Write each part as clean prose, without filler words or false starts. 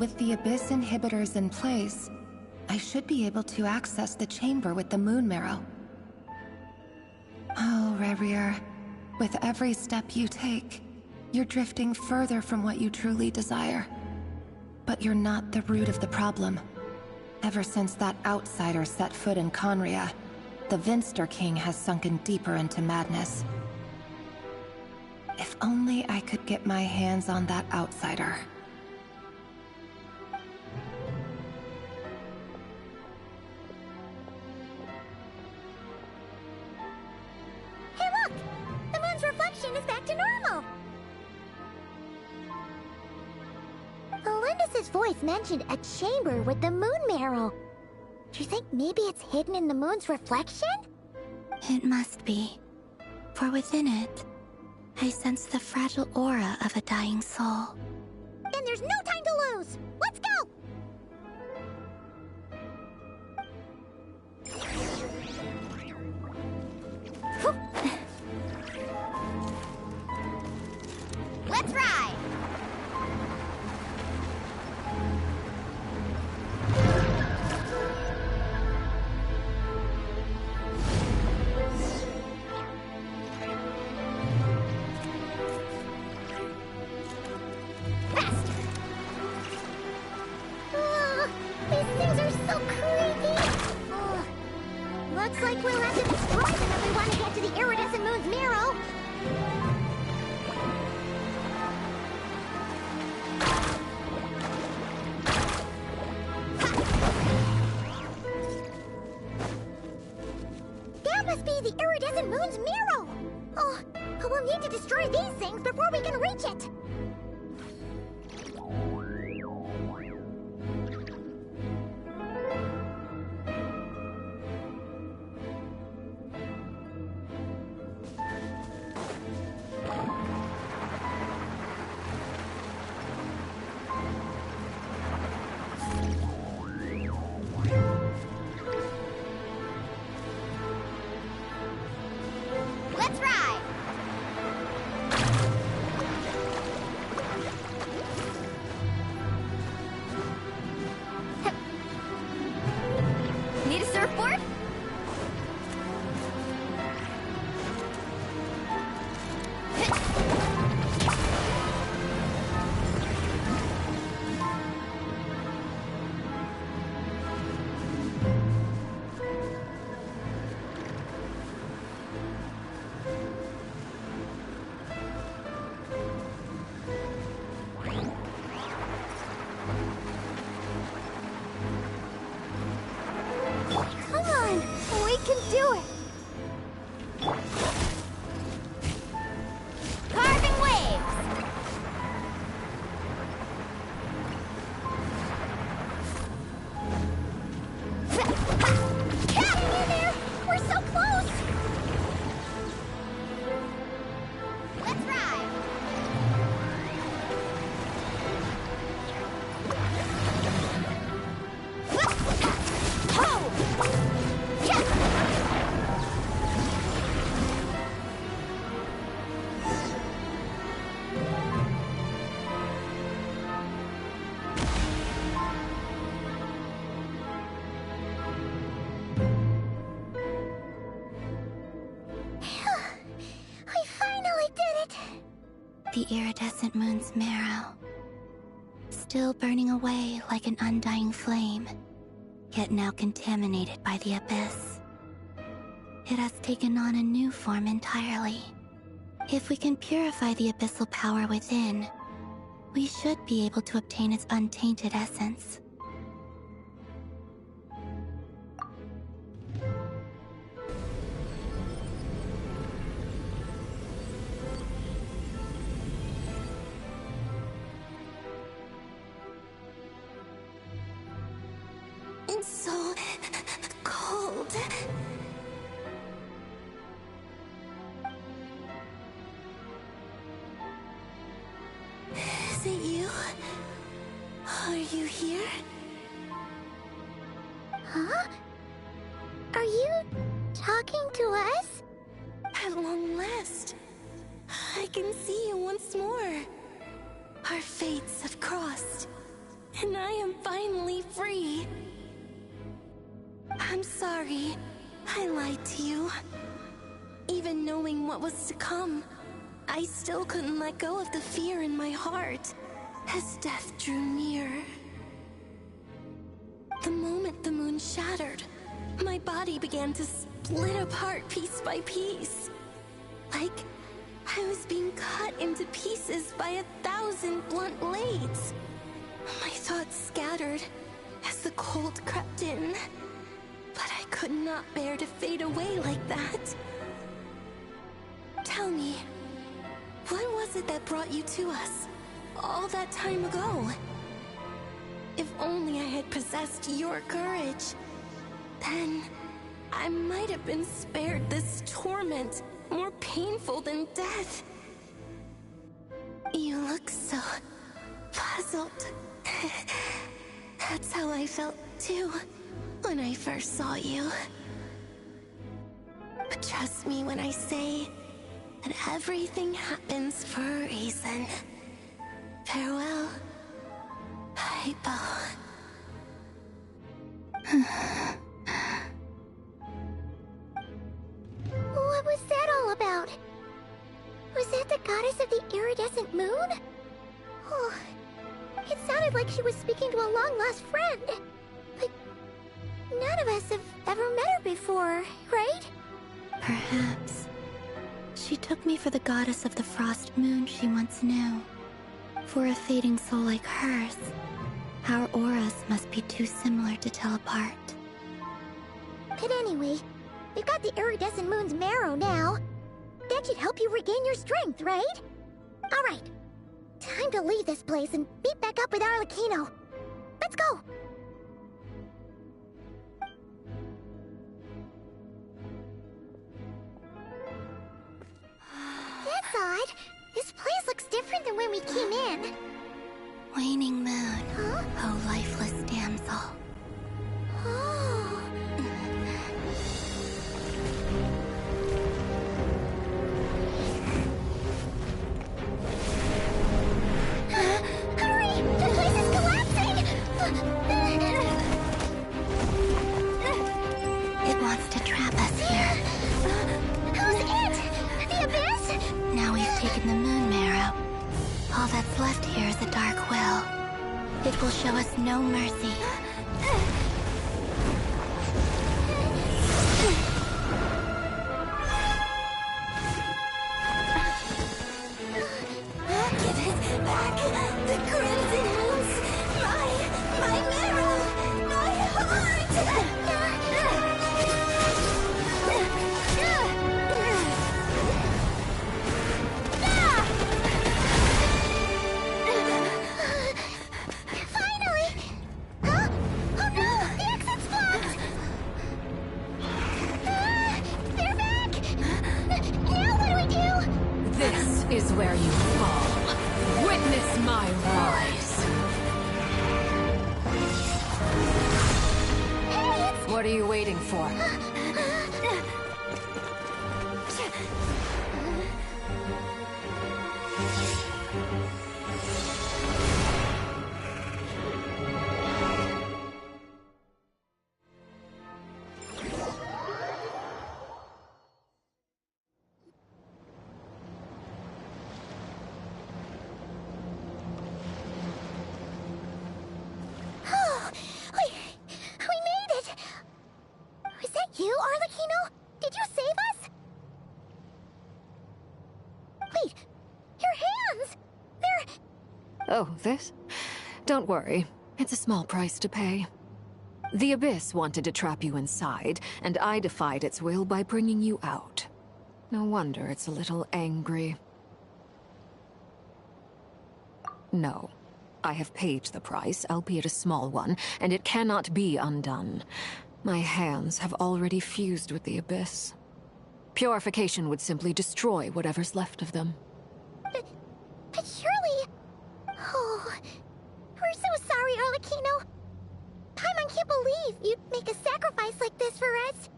with the Abyss inhibitors in place, I should be able to access the chamber with the moon marrow. Oh, Rerir, with every step you take, you're drifting further from what you truly desire. But you're not the root of the problem. Ever since that outsider set foot in Conria, the Vinster King has sunken deeper into madness. If only I could get my hands on that outsider. Hey look! The moon's reflection is back to normal! Alindis' voice mentioned a chamber with the moon marrow. Do you think maybe it's hidden in the moon's reflection? It must be. For within it, I sense the fragile aura of a dying soul. Then there's no time to lose! Let's go! Let's ride! Looks like we'll have to destroy them if we want to get to the iridescent moon's marrow. That must be the iridescent moon's marrow. Oh, but we'll need to destroy these things before we can reach it. Let's ride! Need a surfboard? Come on, we can do it! Carving waves! Hang in there! We're so close! Let's ride! We finally did it! The iridescent moon's marrow, still burning away like an undying flame, yet now contaminated by the abyss. It has taken on a new form entirely. If we can purify the abyssal power within, we should be able to obtain its untainted essence. It's so cold. Is it you? Are you here? Huh? Are you talking to us? At long last, I can see you once more. Our fates have crossed. and I am finally free. I'm sorry. I lied to you. Even knowing what was to come, I still couldn't let go of the fear in my heart as death drew near. The moment the moon shattered, my body began to split apart piece by piece. Like I was being cut into pieces by 1,000 blunt blades. My thoughts scattered as the cold crept in, but I could not bear to fade away like that. Tell me, what was it that brought you to us all that time ago? If only I had possessed your courage, then I might have been spared this torment more painful than death. You look so puzzled. That's how I felt too when I first saw you. But trust me when I say that everything happens for a reason. Farewell, Hypo. What was that all about? Was that the goddess of the iridescent moon? Oh, it sounded like she was speaking to a long-lost friend. But none of us have ever met her before, right? Perhaps. She took me for the goddess of the frost moon she once knew. For a fading soul like hers, our auras must be too similar to tell apart. But anyway, we've got the iridescent moon's marrow now. That should help you regain your strength, right? Alright, time to leave this place and meet back up with Arlecchino. Let's go! That's odd. This place looks different than when we came in. Waning moon, Huh? oh lifeless damsel. Oh. Hurry! The place is collapsing! It wants to trap us here. Who's it? The Abyss? Now we've taken the moon marrow. All that's left here is a dark will. It will show us no mercy. Give it back! The crimson moons! My marrow! My heart! Finally! Huh? Oh no! The exit's blocked! They're back! Now what do we do? This is where you fall. Witness my rise. Hey, it's... What are you waiting for? Oh, we made it! Was that you, Arlecchino? Did you save us? Wait, your hands! They're... Oh, this? Don't worry. It's a small price to pay. The Abyss wanted to trap you inside, and I defied its will by bringing you out. No wonder it's a little angry. No. I have paid the price, albeit a small one, and it cannot be undone. My hands have already fused with the Abyss. Purification would simply destroy whatever's left of them. But surely... Oh, we're so sorry, Arlecchino. Paimon can't believe you'd make a sacrifice like this for us.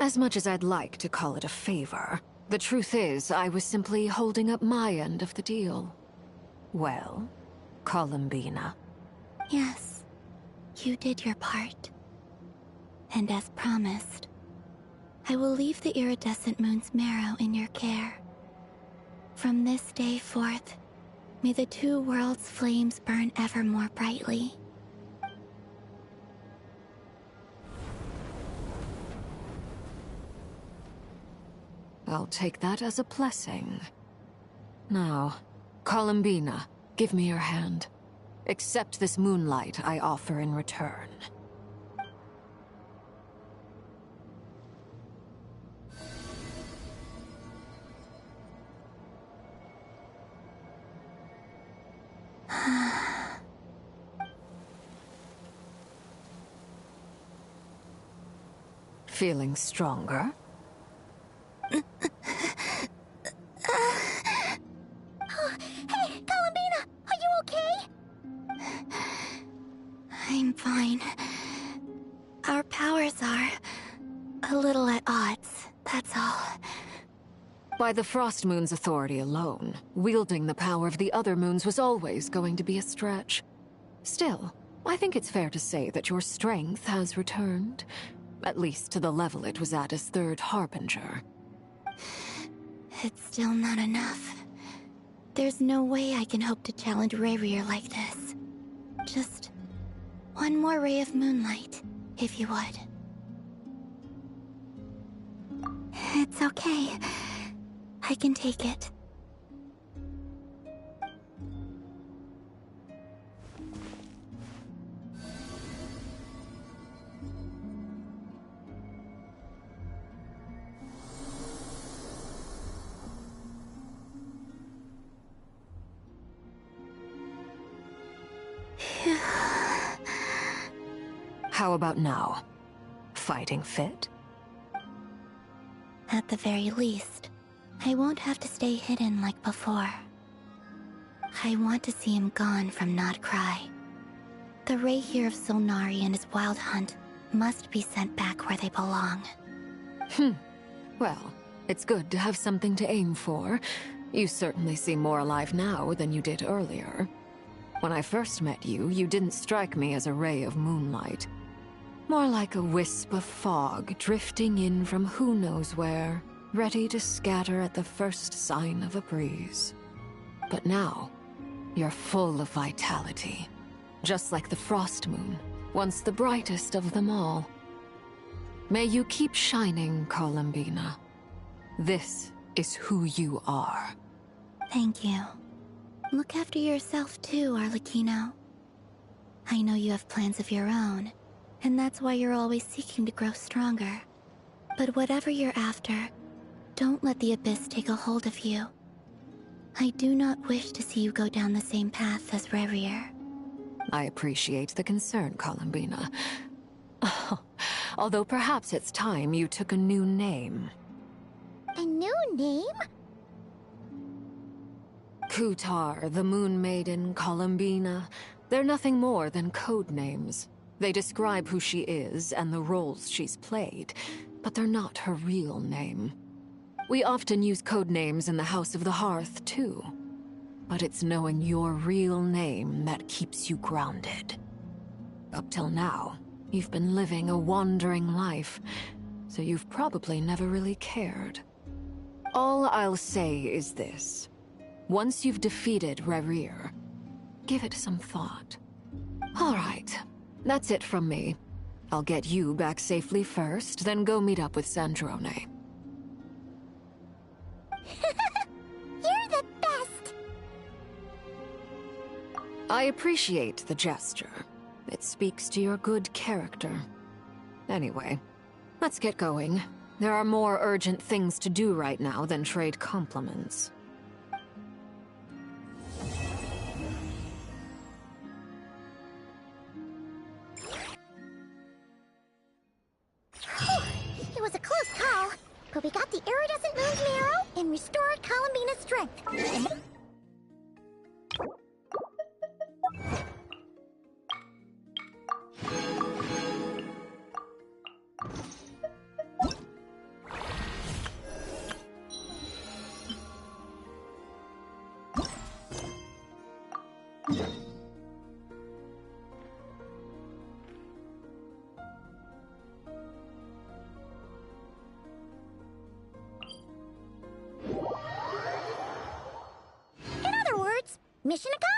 As much as I'd like to call it a favor, the truth is I was simply holding up my end of the deal. Well, Columbina, Yes, you did your part. And as promised, I will leave the iridescent moon's marrow in your care. From this day forth, may the two worlds' flames burn ever more brightly. I'll take that as a blessing. Now, Columbina, give me your hand. Accept this moonlight I offer in return. Feeling stronger? Hey, Columbina! Are you okay? I'm fine. Our powers are a little at odds, that's all. By the Frost Moon's authority alone, wielding the power of the other moons was always going to be a stretch. Still, I think it's fair to say that your strength has returned. At least to the level it was at as Third Harbinger. It's still not enough. There's no way I can hope to challenge Rayrier like this. Just one more ray of moonlight, if you would. It's okay. I can take it. How about now? Fighting fit? At the very least, I won't have to stay hidden like before. I want to see him gone from Not Cry. The Rayrier of Solnari and his wild hunt must be sent back where they belong. Well, it's good to have something to aim for. You certainly seem more alive now than you did earlier. When I first met you, you didn't strike me as a ray of moonlight. More like a wisp of fog drifting in from who knows where, ready to scatter at the first sign of a breeze. But now, you're full of vitality. Just like the Frost Moon, once the brightest of them all. May you keep shining, Columbina. This is who you are. Thank you. Look after yourself too, Arlecchino. I know you have plans of your own, and that's why you're always seeking to grow stronger. But whatever you're after, don't let the Abyss take a hold of you. I do not wish to see you go down the same path as Rayrier. I appreciate the concern, Columbina. Although perhaps it's time you took a new name. A new name? Kutar, the Moon Maiden, Columbina, they're nothing more than code names. They describe who she is and the roles she's played, but they're not her real name. We often use code names in the House of the Hearth, too. But it's knowing your real name that keeps you grounded. Up till now, you've been living a wandering life, so you've probably never really cared. All I'll say is this. Once you've defeated Rayrier, give it some thought. All right, that's it from me. I'll get you back safely first, then go meet up with Sandrone. You're the best! I appreciate the gesture. It speaks to your good character. Anyway, let's get going. There are more urgent things to do right now than trade compliments. It was a close call, but we got the iridescent moon's marrow and restored Columbina's strength.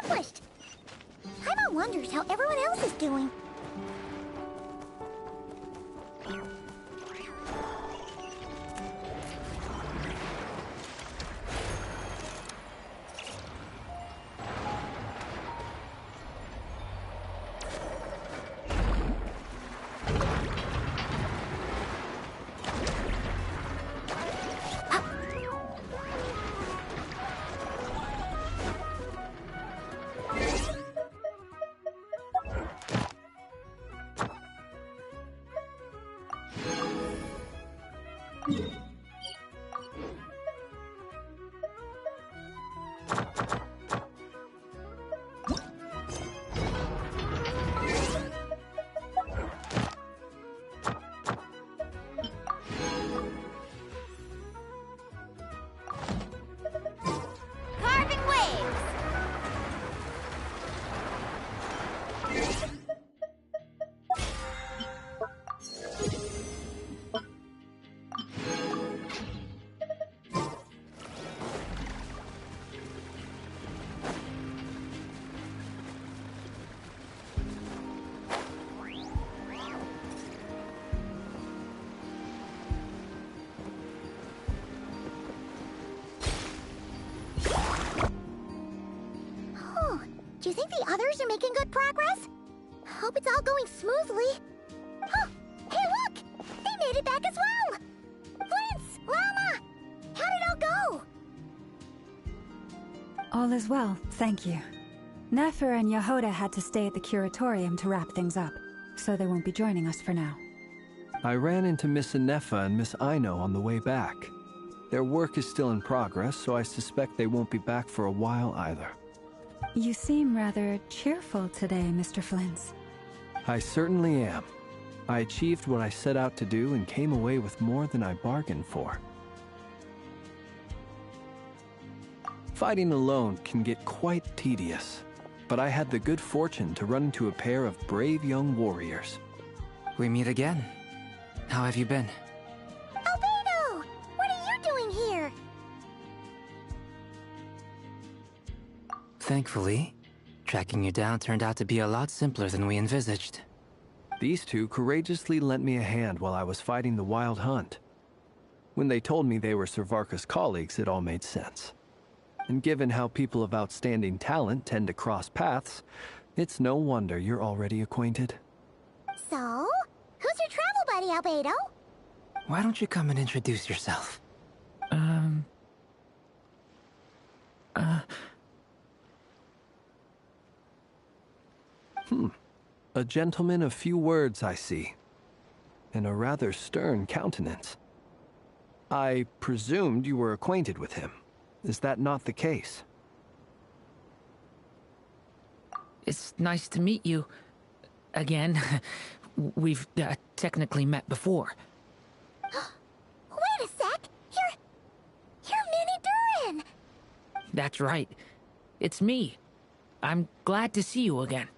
accomplished! Paimon wonders how everyone else is doing. Carving waves! Oh, do you think the others are making good progress? Hope it's all going smoothly. Oh, hey look! They made it back as well! Flintz! Llama! How'd it all go? All is well, thank you. Nefer and Yehoda had to stay at the curatorium to wrap things up, so they won't be joining us for now. I ran into Miss Anefa and Miss Aino on the way back. Their work is still in progress, so I suspect they won't be back for a while either. You seem rather cheerful today, Mr. Flintz. I certainly am. I achieved what I set out to do and came away with more than I bargained for. Fighting alone can get quite tedious, but I had the good fortune to run into a pair of brave young warriors. We meet again. How have you been? Albedo! What are you doing here? Thankfully, tracking you down turned out to be a lot simpler than we envisaged. These two courageously lent me a hand while I was fighting the Wild Hunt. When they told me they were Servarka's colleagues, it all made sense. And given how people of outstanding talent tend to cross paths, it's no wonder you're already acquainted. So, who's your travel buddy, Albedo? Why don't you come and introduce yourself? A gentleman of few words, I see. And a rather stern countenance. I presumed you were acquainted with him. Is that not the case? It's nice to meet you. Again. We've technically met before. Wait a sec! You're Minnie Durin! That's right. It's me. I'm glad to see you again.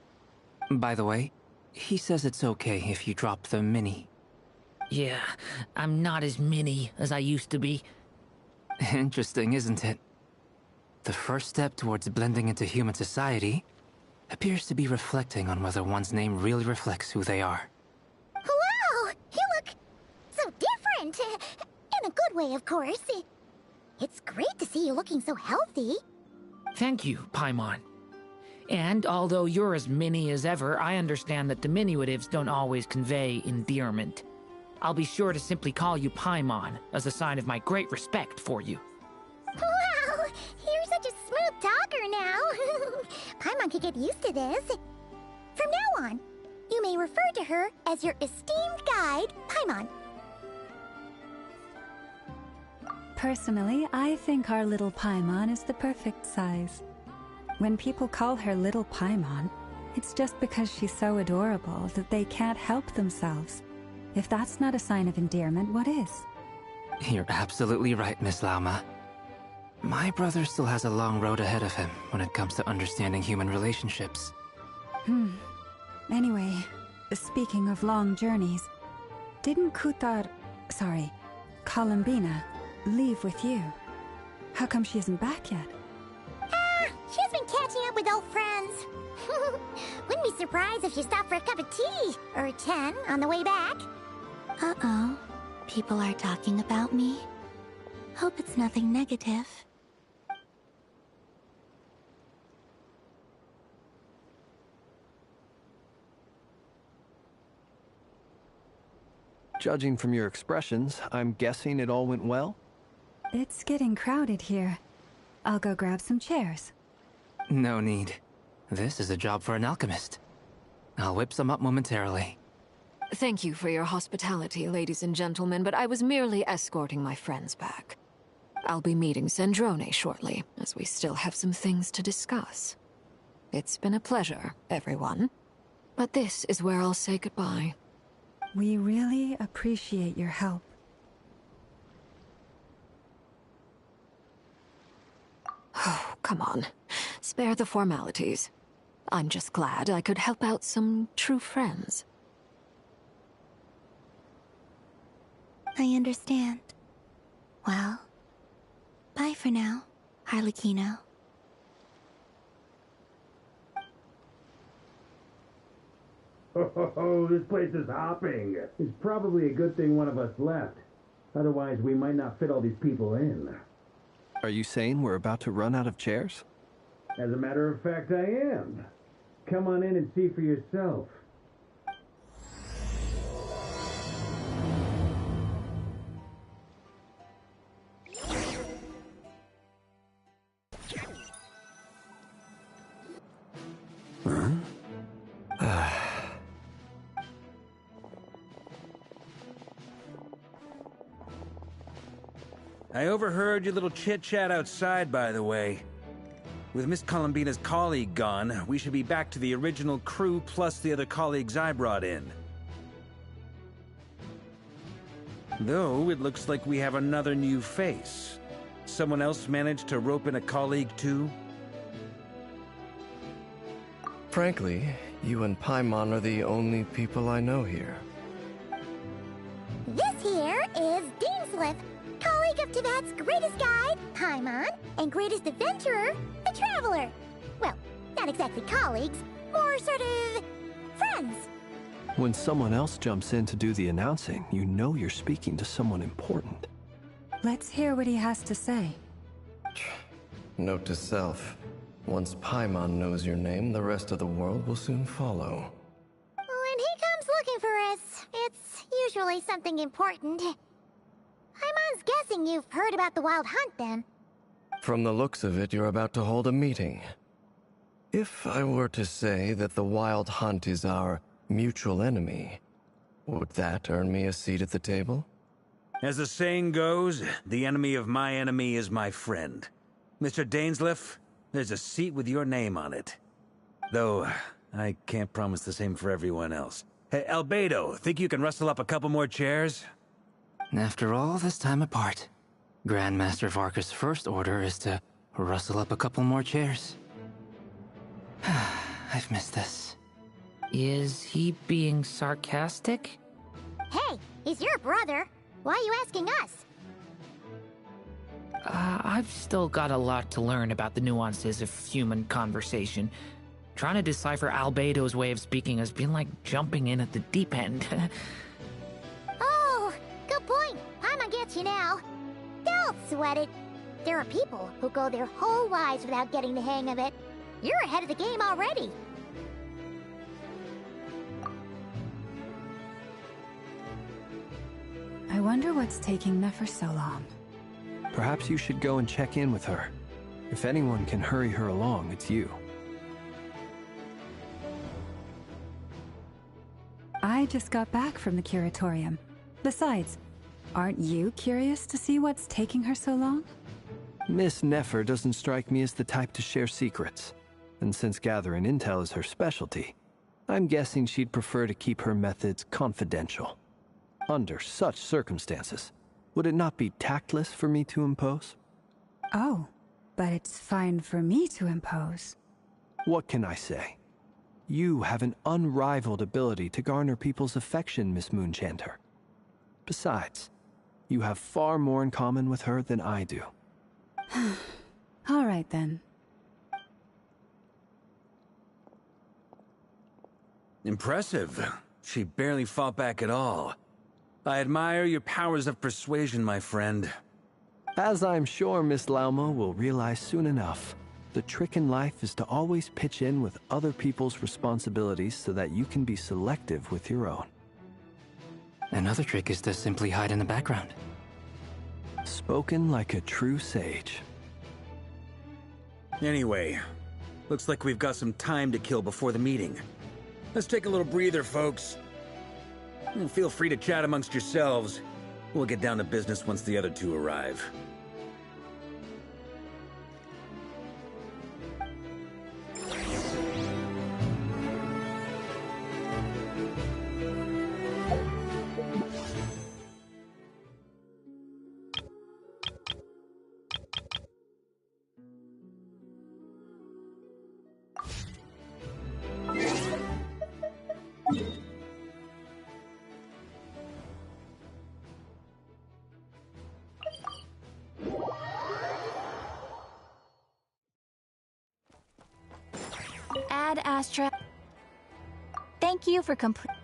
By the way, he says it's okay if you drop the mini. Yeah, I'm not as mini as I used to be. Interesting, isn't it? The first step towards blending into human society appears to be reflecting on whether one's name really reflects who they are. Wow! You look so different! In a good way, of course. It's great to see you looking so healthy. Thank you, Paimon. And although you're as mini as ever, I understand that diminutives don't always convey endearment. I'll be sure to simply call you Paimon as a sign of my great respect for you. Wow! You're such a smooth talker now. Paimon could get used to this. From now on, you may refer to her as your esteemed guide, Paimon. Personally, I think our little Paimon is the perfect size. When people call her Little Paimon, it's just because she's so adorable that they can't help themselves. If that's not a sign of endearment, what is? You're absolutely right, Miss Lauma. My brother still has a long road ahead of him when it comes to understanding human relationships. Anyway, speaking of long journeys, didn't Columbina, leave with you? How come she isn't back yet? She's been catching up with with old friends. Wouldn't be surprised if you stopped for a cup of tea or 10 on the way back. Uh-oh. People are talking about me. Hope it's nothing negative. Judging from your expressions, I'm guessing it all went well? It's getting crowded here. I'll go grab some chairs. No need. This is a job for an alchemist. I'll whip some up momentarily. Thank you for your hospitality, ladies and gentlemen, but I was merely escorting my friends back. I'll be meeting Zandrone shortly, as we still have some things to discuss. It's been a pleasure, everyone. But this is where I'll say goodbye. We really appreciate your help. Oh, come on. Spare the formalities. I'm just glad I could help out some true friends. I understand. Well, bye for now, Harlequino. Oh, this place is hopping. It's probably a good thing one of us left. Otherwise, we might not fit all these people in. Are you saying we're about to run out of chairs? As a matter of fact, I am. Come on in and see for yourself. I overheard your little chit-chat outside, by the way. With Miss Columbina's colleague gone, we should be back to the original crew plus the other colleagues I brought in. Though, it looks like we have another new face. Someone else managed to rope in a colleague too? Frankly, you and Paimon are the only people I know here. This here is Deansliff, colleague of Tibet's greatest guide, Paimon, and greatest adventurer, the Traveler. Well, not exactly colleagues, more sort of friends. When someone else jumps in to do the announcing, you know you're speaking to someone important. Let's hear what he has to say. Note to self. Once Paimon knows your name, the rest of the world will soon follow. When he comes looking for us, it's usually something important. Paimon's guessing you've heard about the Wild Hunt, then. From the looks of it, you're about to hold a meeting. If I were to say that the Wild Hunt is our mutual enemy, would that earn me a seat at the table? As the saying goes, the enemy of my enemy is my friend. Mr. Dainsliff, there's a seat with your name on it. Though, I can't promise the same for everyone else. Hey, Albedo, think you can rustle up a couple more chairs? After all this time apart, Grandmaster Varka's first order is to rustle up a couple more chairs. I've missed this. Is he being sarcastic? Hey, he's your brother. Why are you asking us? I've still got a lot to learn about the nuances of human conversation. Trying to decipher Albedo's way of speaking has been like jumping in at the deep end. Oh, good point. Paimon gets you now. Don't sweat it. There are people who go their whole lives without getting the hang of it. You're ahead of the game already. I wonder what's taking Nefer so long. Perhaps you should go and check in with her. If anyone can hurry her along, it's you. I just got back from the curatorium. Besides, aren't you curious to see what's taking her so long? Miss Nefer doesn't strike me as the type to share secrets. And since gathering intel is her specialty, I'm guessing she'd prefer to keep her methods confidential. Under such circumstances, would it not be tactless for me to impose? Oh, but it's fine for me to impose. What can I say? You have an unrivaled ability to garner people's affection, Miss Moonchanter. Besides, you have far more in common with her than I do. All right, then. Impressive. She barely fought back at all. I admire your powers of persuasion, my friend. As I'm sure Miss Lauma will realize soon enough, the trick in life is to always pitch in with other people's responsibilities so that you can be selective with your own. Another trick is to simply hide in the background. Spoken like a true sage. Anyway, looks like we've got some time to kill before the meeting. Let's take a little breather, folks. And feel free to chat amongst yourselves. We'll get down to business once the other two arrive. Ad Astra. Thank you for complete.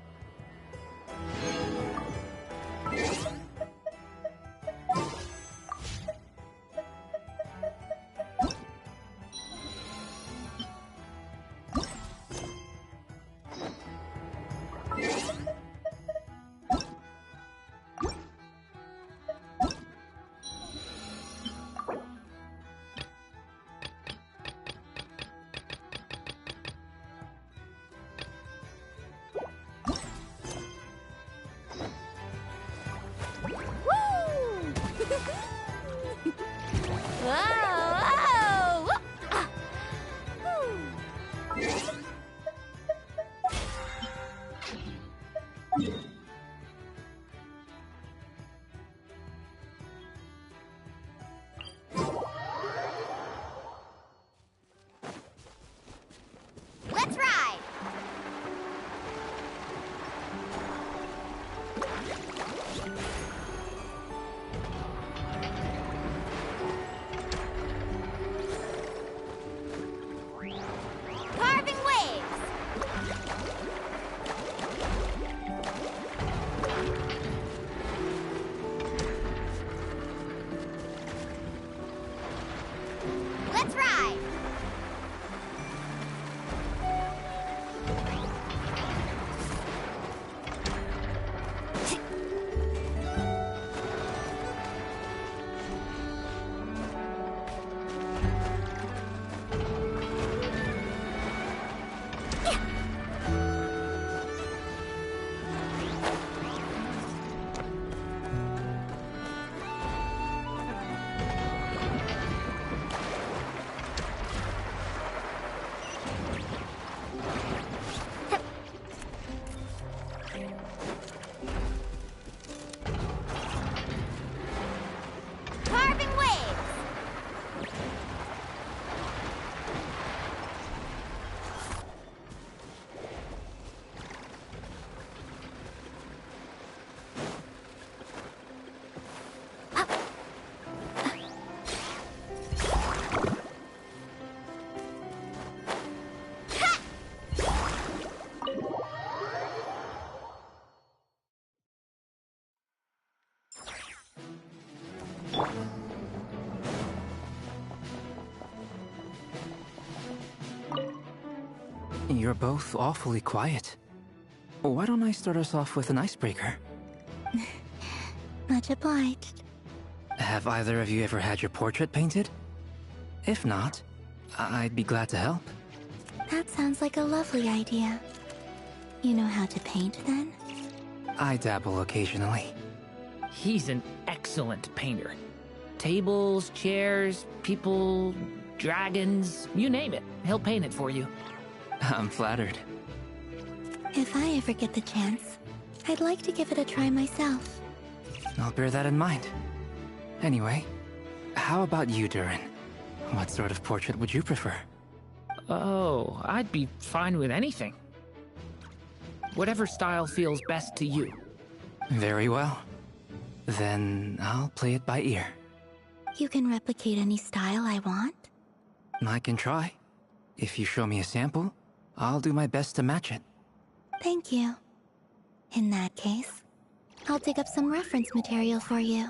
Let's ride! Carving waves! Let's ride! Carving waves! You're both awfully quiet. Why don't I start us off with an icebreaker? Much obliged. Have either of you ever had your portrait painted? If not, I'd be glad to help. That sounds like a lovely idea. You know how to paint, then? I dabble occasionally. He's an excellent painter. Tables, chairs, people, dragons, you name it. He'll paint it for you. I'm flattered. If I ever get the chance, I'd like to give it a try myself. I'll bear that in mind. Anyway, how about you, Durin? What sort of portrait would you prefer? Oh, I'd be fine with anything. Whatever style feels best to you. Very well. Then I'll play it by ear. You can replicate any style I want? I can try. If you show me a sample, I'll do my best to match it. Thank you. In that case, I'll dig up some reference material for you.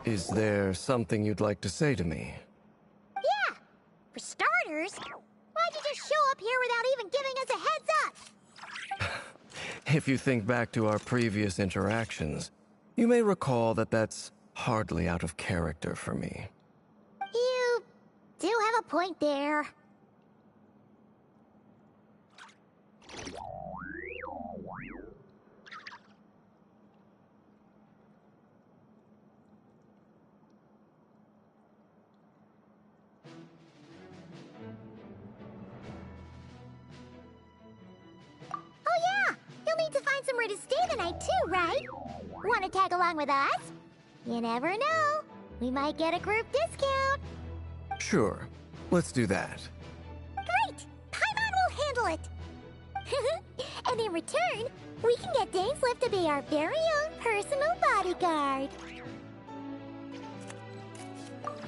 Is there something you'd like to say to me? Yeah! For starters, why'd you just show up here without even giving us a heads up? If you think back to our previous interactions, you may recall that that's hardly out of character for me. You do have a point there. You'll need to find somewhere to stay tonight too, right? Want to tag along with us? You never know. We might get a group discount. Sure. Let's do that. Great! Paimon will handle it. And in return, we can get Dainslift to be our very own personal bodyguard.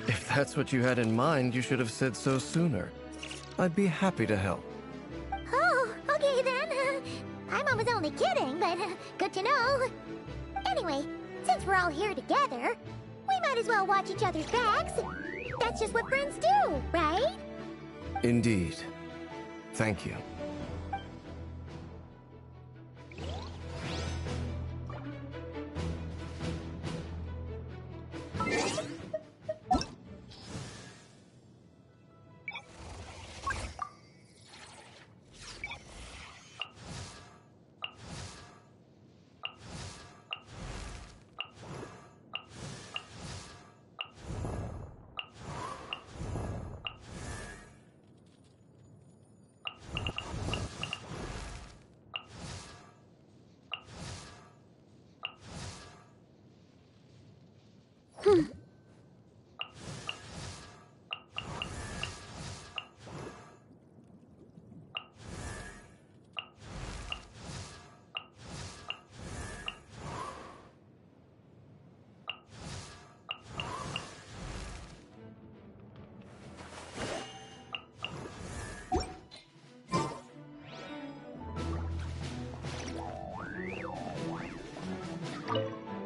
If that's what you had in mind, you should have said so sooner. I'd be happy to help. Oh, okay then. Paimon was only kidding, but good to know. Anyway, since we're all here together, we might as well watch each other's backs. That's just what friends do, right? Indeed. Thank you.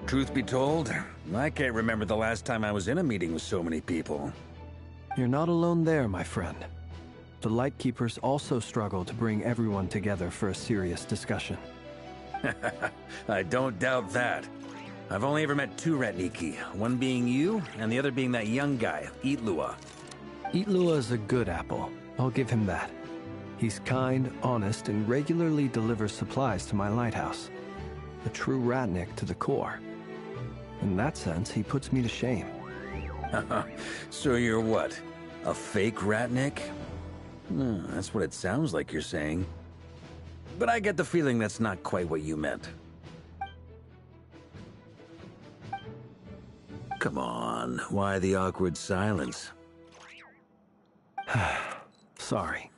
Truth be told, I can't remember the last time I was in a meeting with so many people. You're not alone there, my friend. The Lightkeepers also struggle to bring everyone together for a serious discussion. I don't doubt that. I've only ever met two Ratniki, one being you, and the other being that young guy, Itlua. Itlua is a good apple. I'll give him that. He's kind, honest, and regularly delivers supplies to my lighthouse. A true Ratnik to the core. In that sense, he puts me to shame. So you're what? A fake Ratnik? That's what it sounds like you're saying. But I get the feeling that's not quite what you meant. Come on, why the awkward silence? Sorry.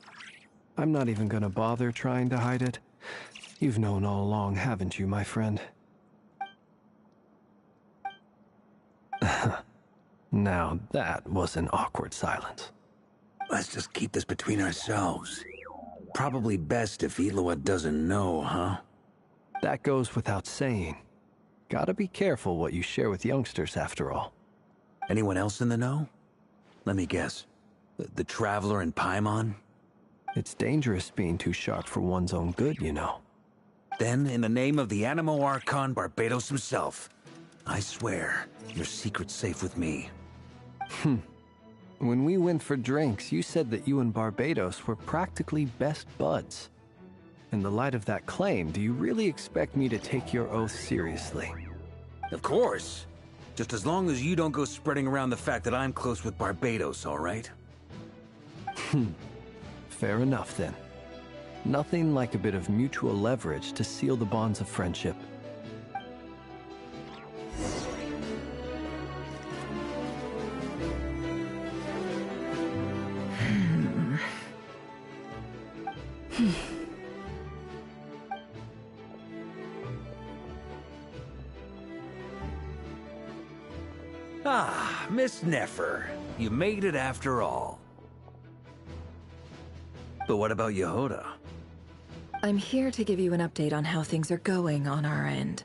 I'm not even gonna bother trying to hide it. You've known all along, haven't you, my friend? Now that was an awkward silence. Let's just keep this between ourselves. Probably best if Eloa doesn't know, huh? That goes without saying. Gotta be careful what you share with youngsters, after all. Anyone else in the know? Let me guess. The Traveler and Paimon? It's dangerous being too sharp for one's own good, you know. Then, in the name of the Animo Archon Barbados himself, I swear, your secret's safe with me. When we went for drinks, you said that you and Barbados were practically best buds. In the light of that claim, do you really expect me to take your oath seriously? Of course. Just as long as you don't go spreading around the fact that I'm close with Barbados, all right? Fair enough, then. Nothing like a bit of mutual leverage to seal the bonds of friendship. Ah, Miss Nefer. You made it after all. But what about Yehoda? I'm here to give you an update on how things are going on our end.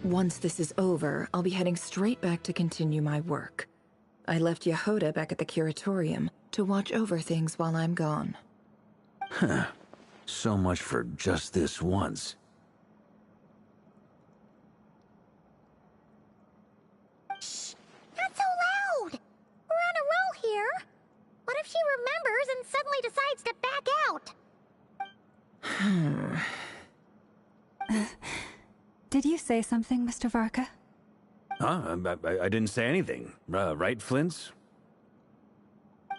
Once this is over, I'll be heading straight back to continue my work. I left Yehoda back at the Curatorium to watch over things while I'm gone. Huh. So much for just this once. Shh! Not so loud! We're on a roll here. What if she remembers and suddenly decides to back out? Did you say something, Mr. Varka? Huh? I didn't say anything. Right, Flints?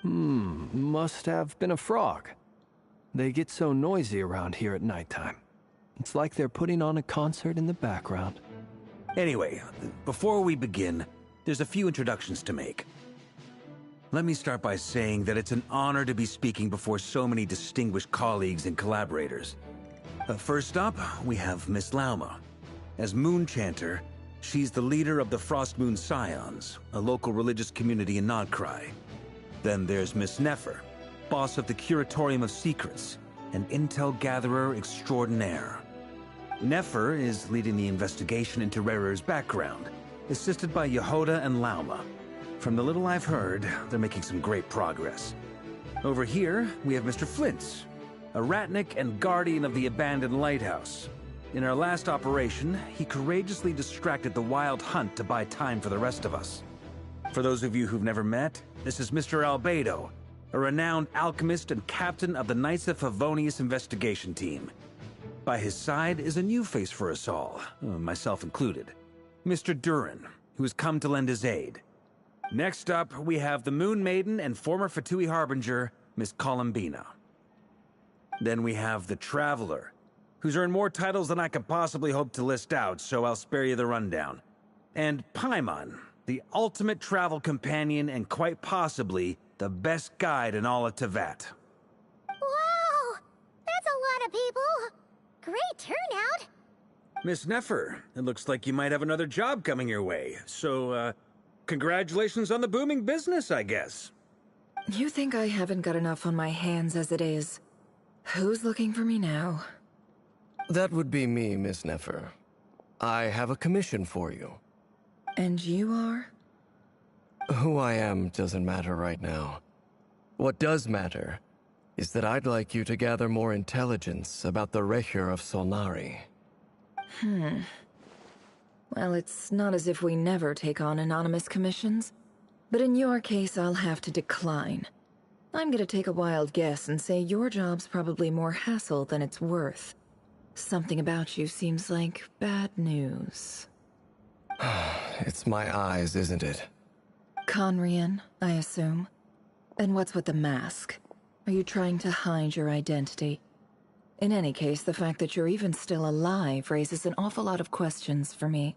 Must have been a frog. They get so noisy around here at nighttime. It's like they're putting on a concert in the background. Anyway, before we begin, there's a few introductions to make. Let me start by saying that it's an honor to be speaking before so many distinguished colleagues and collaborators. First up, we have Miss Lauma. As Moon Chanter, she's the leader of the Frost Moon Scions, a local religious community in Nodcry. Then there's Miss Nefer, boss of the Curatorium of Secrets, an intel gatherer extraordinaire. Nefer is leading the investigation into Rerer's background, assisted by Yehoda and Lauma. From the little I've heard, they're making some great progress. Over here, we have Mr. Flint's, a Ratnik and guardian of the abandoned lighthouse. In our last operation, he courageously distracted the Wild Hunt to buy time for the rest of us. For those of you who've never met, this is Mr. Albedo, a renowned alchemist and captain of the Knights of Favonius investigation team. By his side is a new face for us all, myself included, Mr. Durin, who has come to lend his aid. Next up, we have the Moon Maiden and former Fatui Harbinger, Miss Columbina. Then we have the Traveler, who's earned more titles than I could possibly hope to list out, so I'll spare you the rundown. And Paimon, the ultimate travel companion and quite possibly the best guide in all of Tevat. Wow! That's a lot of people! Great turnout! Miss Nefer, it looks like you might have another job coming your way, so, congratulations on the booming business, I guess. You think I haven't got enough on my hands as it is? Who's looking for me now? That would be me, Miss Nefer. I have a commission for you. And you are? Who I am doesn't matter right now. What does matter is that I'd like you to gather more intelligence about the Recher of Solnari. Well, it's not as if we never take on anonymous commissions. But in your case, I'll have to decline. I'm gonna take a wild guess and say your job's probably more hassle than it's worth. Something about you seems like bad news. It's my eyes, isn't it? Conrian, I assume. And what's with the mask? Are you trying to hide your identity? In any case, the fact that you're even still alive raises an awful lot of questions for me.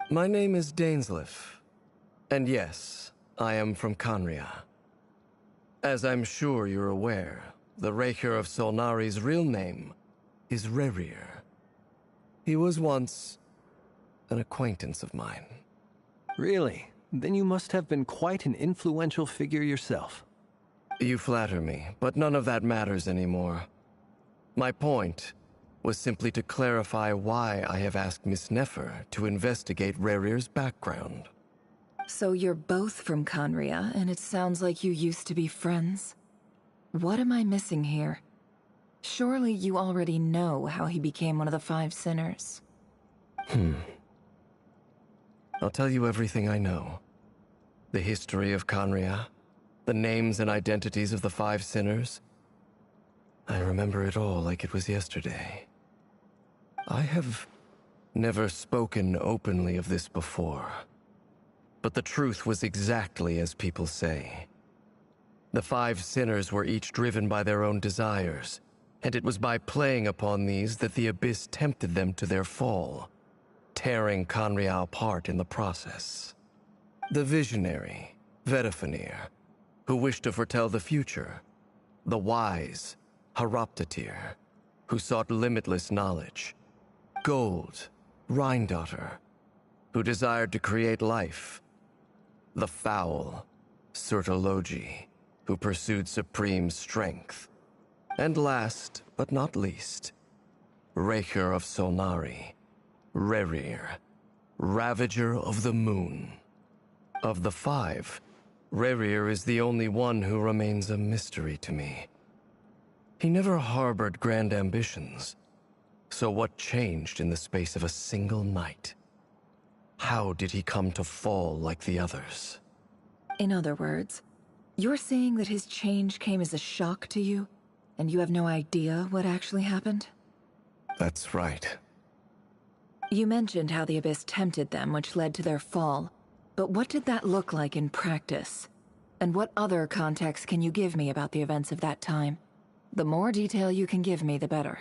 My name is Dainsleif. And yes, I am from Conria. As I'm sure you're aware, the Raker of Solnari's real name is Rerir. He was once an acquaintance of mine. Really? Then you must have been quite an influential figure yourself. You flatter me, but none of that matters anymore. My point was simply to clarify why I have asked Miss Nefer to investigate Rerir's background. So you're both from Conria, and it sounds like you used to be friends? What am I missing here? Surely you already know how he became one of the Five Sinners. I'll tell you everything I know. The history of Conria, the names and identities of the Five Sinners. I remember it all like it was yesterday. I have never spoken openly of this before, but the truth was exactly as people say. The Five Sinners were each driven by their own desires, and it was by playing upon these that the Abyss tempted them to their fall, tearing Conria apart in the process. The visionary, Vedifenir, who wished to foretell the future. The wise, Haroptatir, who sought limitless knowledge. Gold, Rhindaughter, who desired to create life. The foul, Surtologi, who pursued supreme strength. And last, but not least, Raker of Solnari, Rerir, Ravager of the Moon. Of the five, Rerir is the only one who remains a mystery to me. He never harbored grand ambitions, so what changed in the space of a single night? How did he come to fall like the others? In other words, you're saying that his change came as a shock to you, and you have no idea what actually happened? That's right. You mentioned how the Abyss tempted them, which led to their fall. But what did that look like in practice? And what other context can you give me about the events of that time? The more detail you can give me, the better.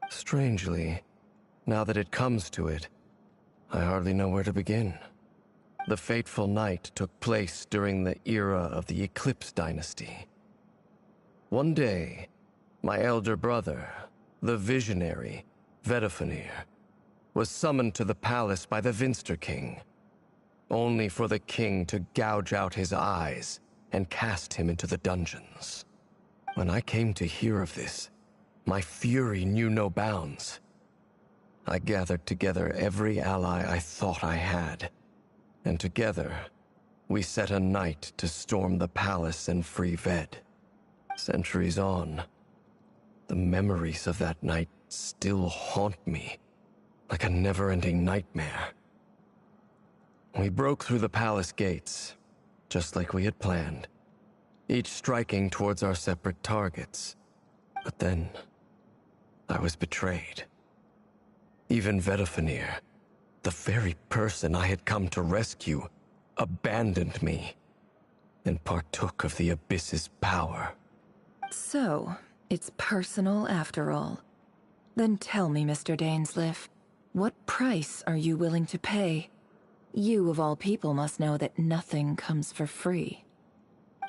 Strangely, now that it comes to it, I hardly know where to begin. The fateful night took place during the era of the Eclipse Dynasty. One day, my elder brother, the visionary, Vedifenir, was summoned to the palace by the Vinster King, only for the king to gouge out his eyes and cast him into the dungeons. When I came to hear of this, my fury knew no bounds. I gathered together every ally I thought I had, and together, we set a night to storm the palace and free Ved. Centuries on, the memories of that night still haunt me like a never-ending nightmare. We broke through the palace gates, just like we had planned, each striking towards our separate targets. But then, I was betrayed. Even Vedifenir, the very person I had come to rescue, abandoned me and partook of the Abyss's power. So, it's personal after all. Then tell me, Mr. Dainsleif, what price are you willing to pay? You, of all people, must know that nothing comes for free.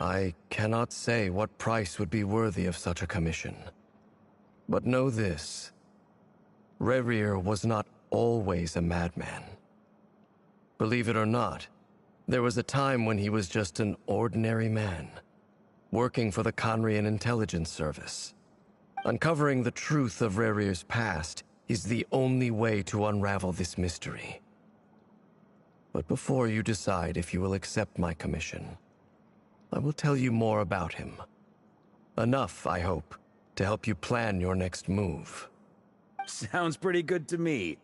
I cannot say what price would be worthy of such a commission. But know this. Rerir was not always a madman. Believe it or not, there was a time when he was just an ordinary man, working for the Conrian Intelligence Service. Uncovering the truth of Rerir's past is the only way to unravel this mystery. But before you decide if you will accept my commission, I will tell you more about him. Enough, I hope, to help you plan your next move. Sounds pretty good to me.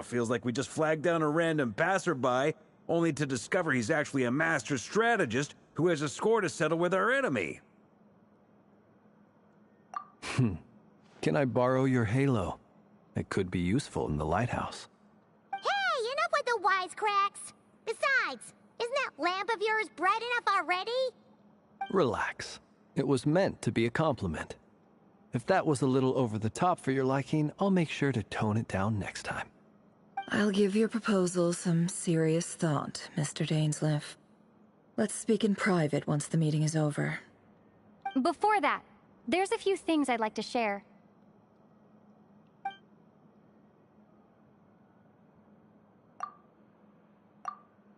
Feels like we just flagged down a random passerby, only to discover he's actually a master strategist who has a score to settle with our enemy. Can I borrow your halo? It could be useful in the lighthouse. Hey, enough with the wisecracks! Besides, isn't that lamp of yours bright enough already? Relax. It was meant to be a compliment. If that was a little over the top for your liking, I'll make sure to tone it down next time. I'll give your proposal some serious thought, Mr. Dainsleif. Let's speak in private once the meeting is over. Before that, there's a few things I'd like to share.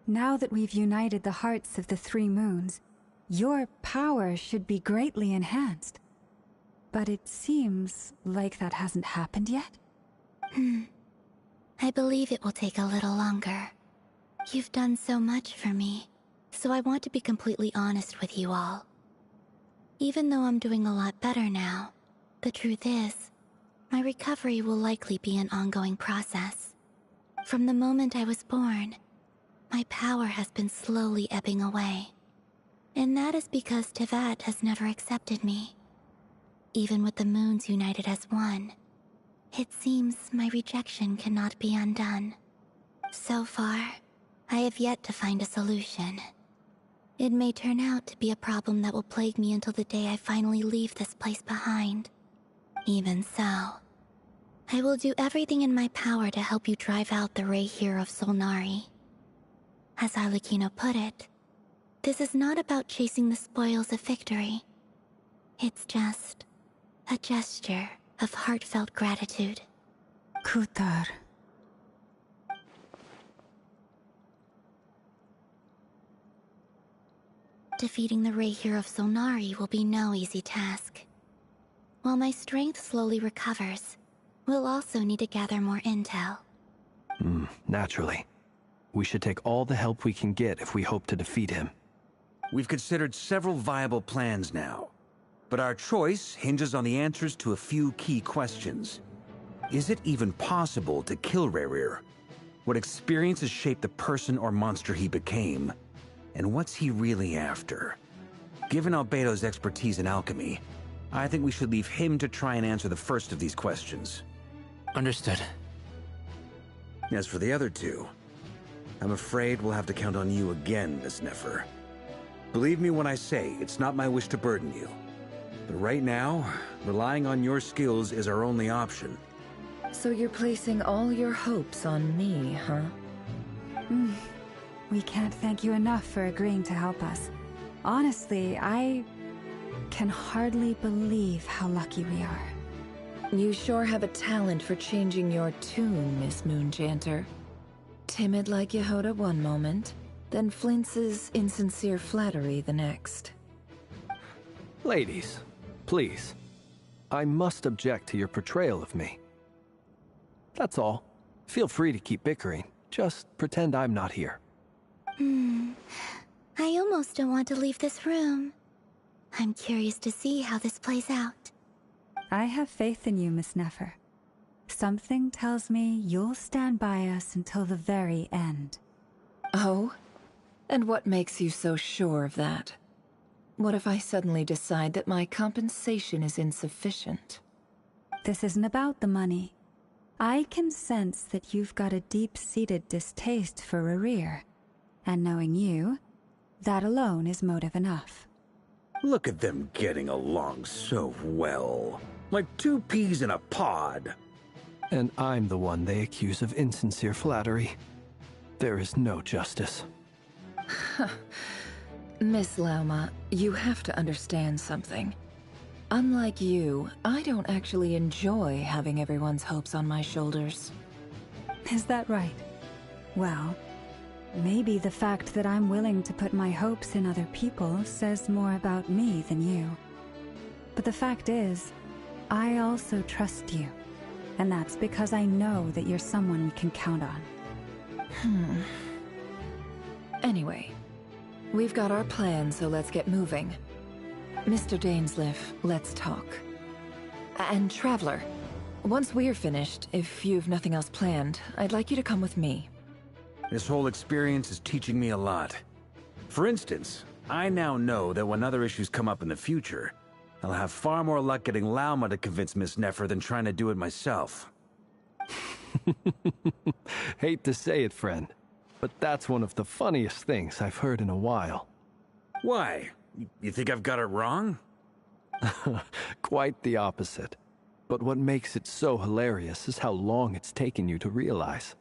Now that we've united the hearts of the three moons, your power should be greatly enhanced. But it seems like that hasn't happened yet? I believe it will take a little longer. You've done so much for me, so I want to be completely honest with you all. Even though I'm doing a lot better now, the truth is, my recovery will likely be an ongoing process. From the moment I was born, my power has been slowly ebbing away. And that is because Tevat has never accepted me. Even with the moons united as one, it seems my rejection cannot be undone. So far, I have yet to find a solution. It may turn out to be a problem that will plague me until the day I finally leave this place behind. Even so, I will do everything in my power to help you drive out the Ray here of Solnari. As Arlecchino put it, this is not about chasing the spoils of victory. It's just a gesture of heartfelt gratitude. Kutar. Defeating the Ray here of Solnari will be no easy task. While my strength slowly recovers, we'll also need to gather more intel. Naturally. We should take all the help we can get if we hope to defeat him. We've considered several viable plans now, but our choice hinges on the answers to a few key questions. Is it even possible to kill Rerir? What experiences shaped the person or monster he became? And what's he really after? Given Albedo's expertise in alchemy, I think we should leave him to try and answer the first of these questions. Understood. As for the other two, I'm afraid we'll have to count on you again, Miss Nefer. Believe me when I say it's not my wish to burden you. But right now, relying on your skills is our only option. So you're placing all your hopes on me, huh? We can't thank you enough for agreeing to help us. Honestly, I can hardly believe how lucky we are. You sure have a talent for changing your tune, Miss Moonjanter. Timid like Yehoda one moment, then flinches insincere flattery the next. Ladies, please. I must object to your portrayal of me. That's all. Feel free to keep bickering. Just pretend I'm not here. I almost don't want to leave this room. I'm curious to see how this plays out. I have faith in you, Miss Nefer. Something tells me you'll stand by us until the very end. Oh? And what makes you so sure of that? What if I suddenly decide that my compensation is insufficient? This isn't about the money. I can sense that you've got a deep-seated distaste for Rerir. And knowing you, that alone is motive enough. Look at them getting along so well. Like two peas in a pod. And I'm the one they accuse of insincere flattery. There is no justice. Miss Lauma, you have to understand something. Unlike you, I don't actually enjoy having everyone's hopes on my shoulders. Is that right? Well, maybe the fact that I'm willing to put my hopes in other people says more about me than you. But the fact is, I also trust you. And that's because I know that you're someone we can count on. Anyway, we've got our plan, so let's get moving. Mr. Dainsleif, let's talk. And Traveler, once we're finished, if you've nothing else planned, I'd like you to come with me. This whole experience is teaching me a lot. For instance, I now know that when other issues come up in the future, I'll have far more luck getting Lauma to convince Miss Nefer than trying to do it myself. Hate to say it, friend, but that's one of the funniest things I've heard in a while. Why? You think I've got it wrong? Quite the opposite. But what makes it so hilarious is how long it's taken you to realize.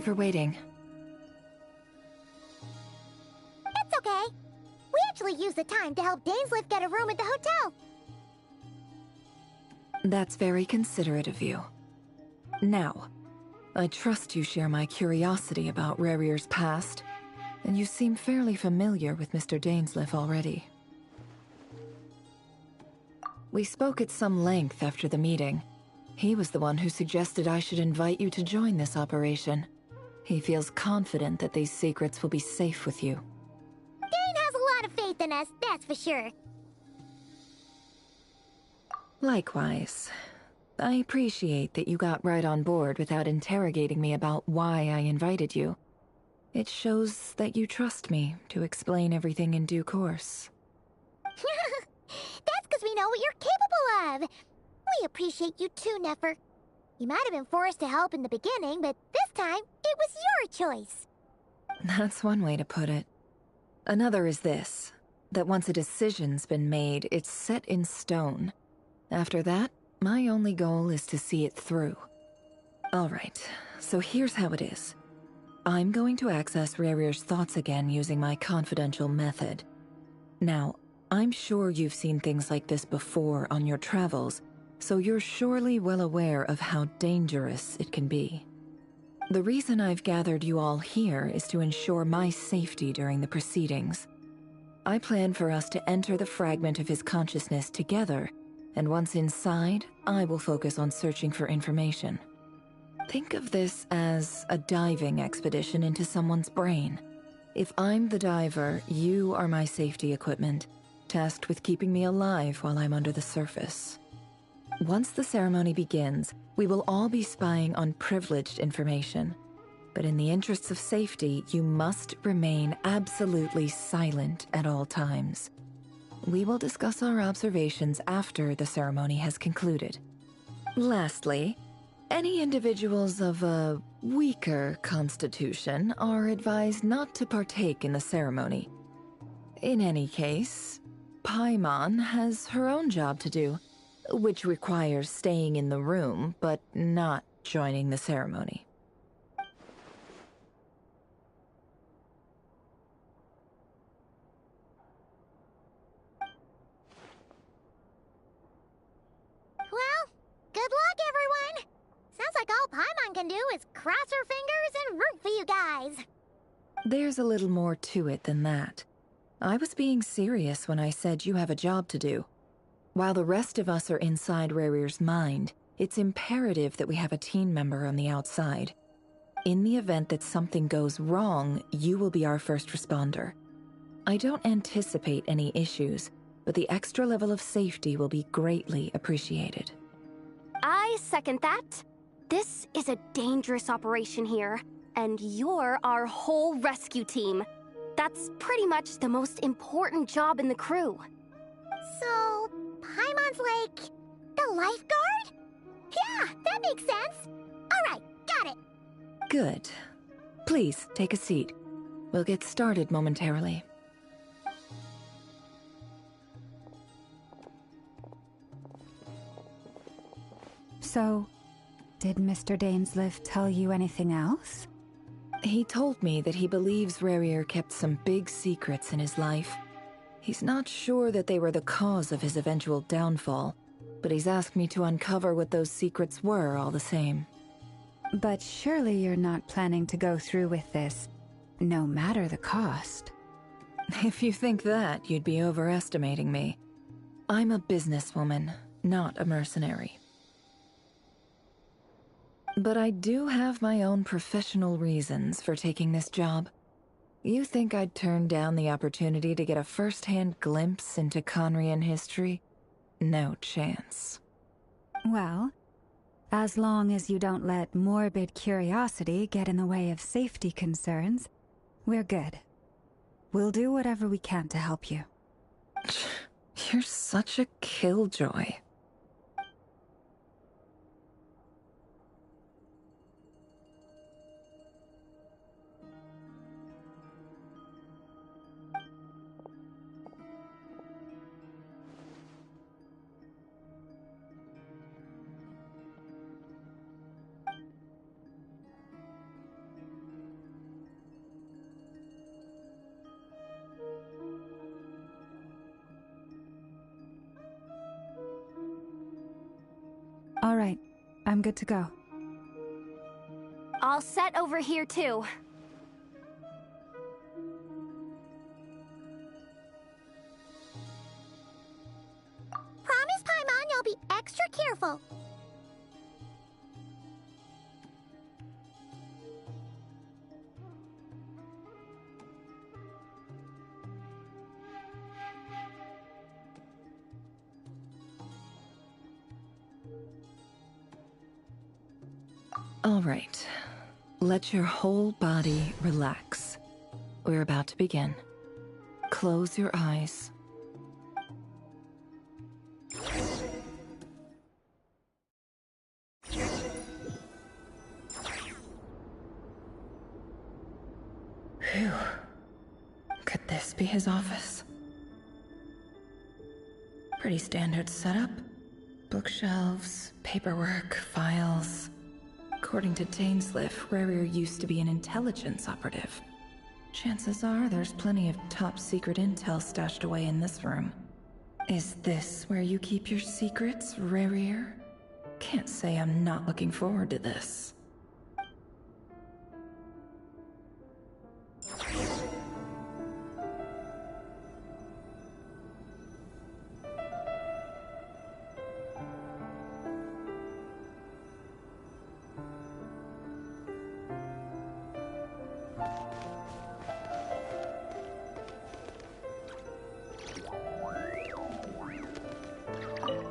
you for waiting. It's okay. We actually used the time to help Dainsleif get a room at the hotel. That's very considerate of you. Now, I trust you share my curiosity about Rarier's past, and you seem fairly familiar with Mr. Dainsleif already. We spoke at some length after the meeting. He was the one who suggested I should invite you to join this operation. He feels confident that these secrets will be safe with you. Dane has a lot of faith in us, that's for sure. Likewise. I appreciate that you got right on board without interrogating me about why I invited you. It shows that you trust me to explain everything in due course. That's because we know what you're capable of. We appreciate you too, Nefer. You might have been forced to help in the beginning, but this time, it was your choice. That's one way to put it. Another is this, that once a decision's been made, it's set in stone. After that, my only goal is to see it through. Alright, so here's how it is. I'm going to access Rarier's thoughts again using my confidential method. Now, I'm sure you've seen things like this before on your travels, so you're surely well aware of how dangerous it can be. The reason I've gathered you all here is to ensure my safety during the proceedings. I plan for us to enter the fragment of his consciousness together, and once inside, I will focus on searching for information. Think of this as a diving expedition into someone's brain. If I'm the diver, you are my safety equipment, tasked with keeping me alive while I'm under the surface. Once the ceremony begins, we will all be spying on privileged information. But in the interests of safety, you must remain absolutely silent at all times. We will discuss our observations after the ceremony has concluded. Lastly, any individuals of a weaker constitution are advised not to partake in the ceremony. In any case, Paimon has her own job to do, which requires staying in the room but not joining the ceremony. Well, good luck, everyone! Sounds like all Paimon can do is cross her fingers and root for you guys. There's a little more to it than that. I was being serious when I said you have a job to do. While the rest of us are inside Rarier's mind, it's imperative that we have a team member on the outside. In the event that something goes wrong, you will be our first responder. I don't anticipate any issues, but the extra level of safety will be greatly appreciated. I second that. This is a dangerous operation here, and you're our whole rescue team. That's pretty much the most important job in the crew. So, Paimon's like the lifeguard? Yeah, that makes sense. Alright, got it. Good. Please, take a seat. We'll get started momentarily. So, did Mr. Dainsleif tell you anything else? He told me that he believes Rarier kept some big secrets in his life. He's not sure that they were the cause of his eventual downfall, but he's asked me to uncover what those secrets were all the same. But surely you're not planning to go through with this, no matter the cost. If you think that, you'd be overestimating me. I'm a businesswoman, not a mercenary. But I do have my own professional reasons for taking this job. You think I'd turn down the opportunity to get a first-hand glimpse into Conrian history? No chance. Well, as long as you don't let morbid curiosity get in the way of safety concerns, we're good. We'll do whatever we can to help you. You're such a killjoy. All right, I'm good to go. All set over here, too. Promise, Paimon, you'll be extra careful. All right. Let your whole body relax. We're about to begin. Close your eyes. Phew. Could this be his office? Pretty standard setup. Bookshelves, paperwork, files. According to Dainsleif, Rarier used to be an intelligence operative. Chances are there's plenty of top-secret intel stashed away in this room. Is this where you keep your secrets, Rarier? Can't say I'm not looking forward to this.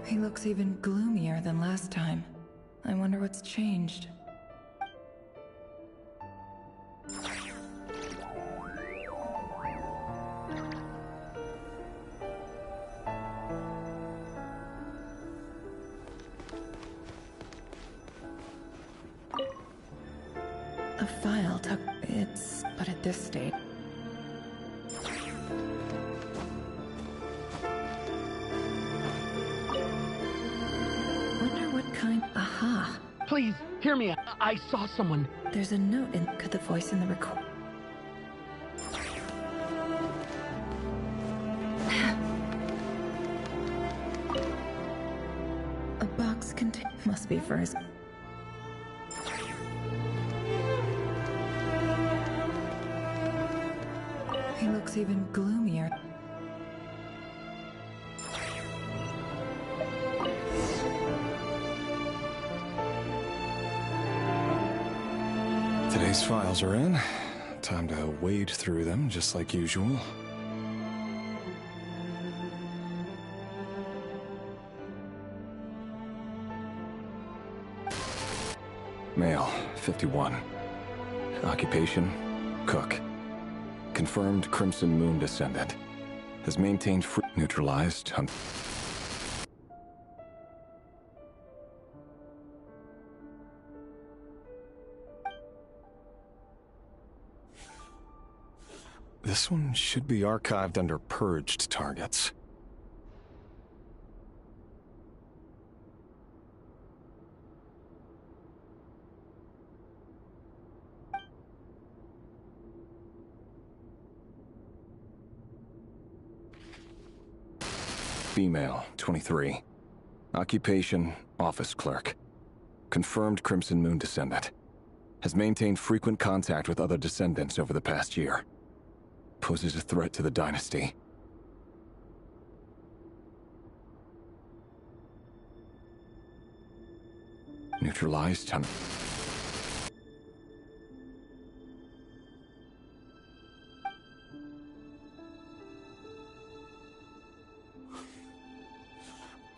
He looks even gloomier than last time. I wonder what's changed. A file tucked... It's... but at this state... Wonder what kind... Aha! Please, hear me. I saw someone. There's a note in... Could the voice in the record... A box contain... Must be for his... He looks even gloomier. Today's files are in. Time to wade through them, just like usual. Male, 51. Occupation, cook. Confirmed Crimson Moon descendant. Has maintained neutralized. This one should be archived under purged targets. Female, 23. Occupation, office clerk. Confirmed Crimson Moon descendant. Has maintained frequent contact with other descendants over the past year. Poses a threat to the dynasty. Neutralized.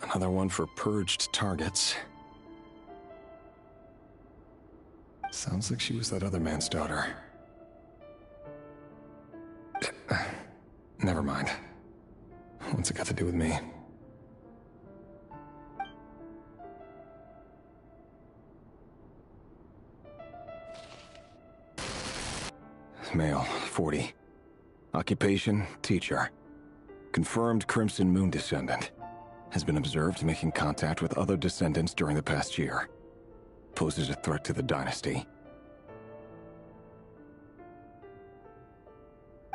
Another one for purged targets. Sounds like she was that other man's daughter. Never mind. What's it got to do with me? Male, 40. Occupation, teacher. Confirmed Crimson Moon descendant. Has been observed making contact with other descendants during the past year. Poses a threat to the dynasty.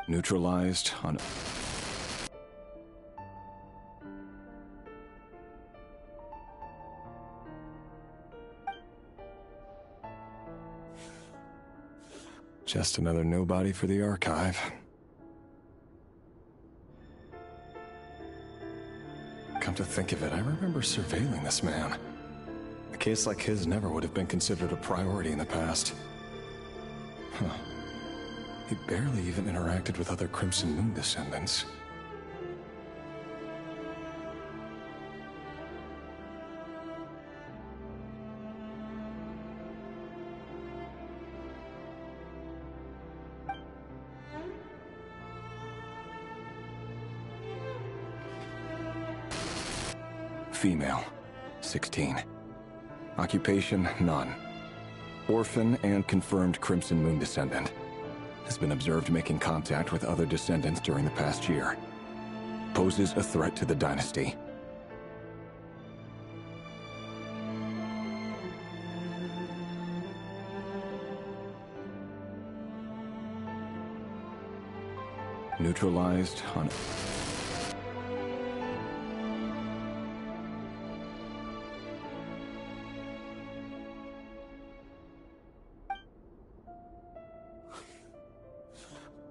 Neutralized on... Just another nobody for the archive. Come to think of it, I remember surveilling this man. A case like his never would have been considered a priority in the past. Huh. He barely even interacted with other Crimson Moon descendants. Female, 16. Occupation, none. Orphan and confirmed Crimson Moon descendant. Has been observed making contact with other descendants during the past year. Poses a threat to the dynasty. Neutralized on...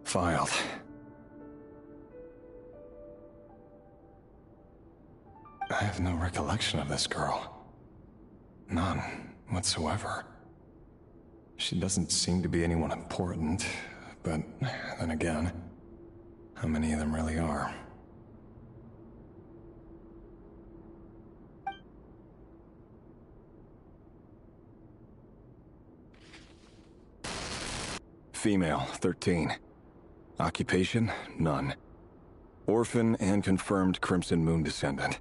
Filed. I have no recollection of this girl. None whatsoever. She doesn't seem to be anyone important, but then again, how many of them really are? Female, 13. Occupation, none. Orphan and confirmed Crimson Moon descendant.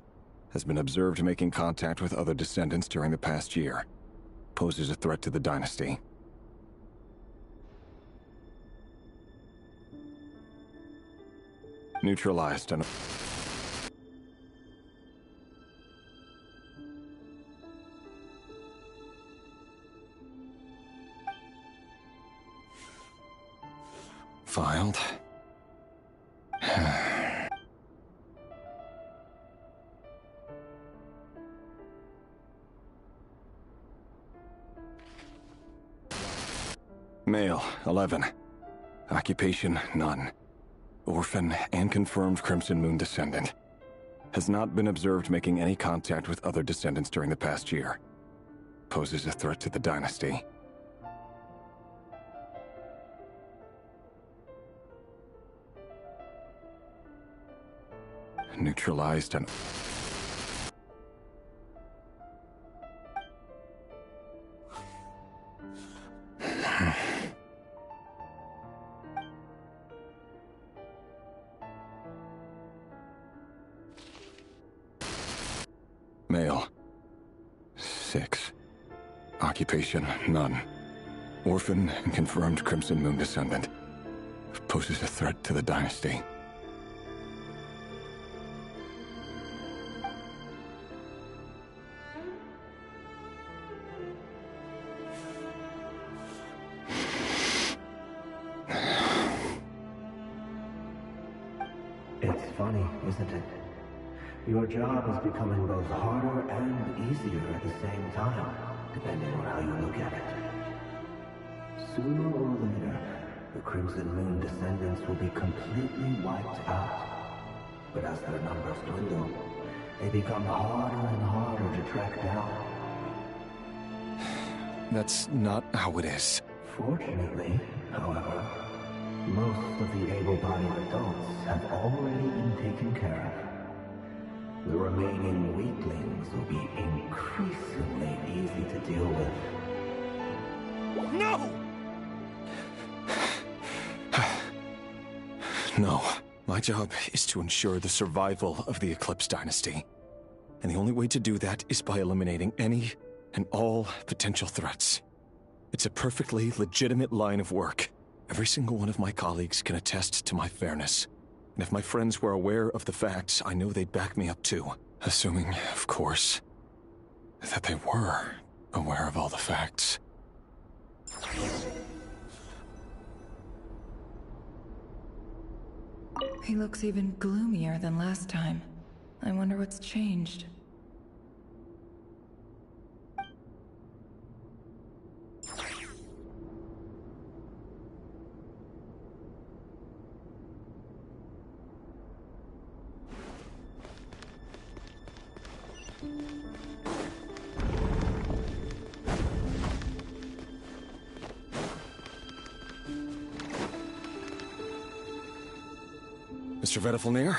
Has been observed making contact with other descendants during the past year. Poses a threat to the dynasty. Neutralized on... Filed. Male, 11. Occupation, none. Orphan and confirmed Crimson Moon descendant. Has not been observed making any contact with other descendants during the past year. Poses a threat to the dynasty. Neutralized and... Male. 6. Occupation, none. Orphan and confirmed Crimson Moon descendant. Poses a threat to the dynasty. It's funny, isn't it? Your job is becoming both harder and easier at the same time, depending on how you look at it. Sooner or later, the Crimson Moon descendants will be completely wiped out. But as their numbers dwindle, they become harder and harder to track down. That's not how it is. Fortunately, however, most of the able-bodied adults have already been taken care of. The remaining weaklings will be increasingly easy to deal with. No! No. My job is to ensure the survival of the Eclipse Dynasty. And the only way to do that is by eliminating any and all potential threats. It's a perfectly legitimate line of work. Every single one of my colleagues can attest to my fairness. And if my friends were aware of the facts, I know they'd back me up too. Assuming, of course, that they were aware of all the facts. He looks even gloomier than last time. I wonder what's changed. Mr. Vedifalnir?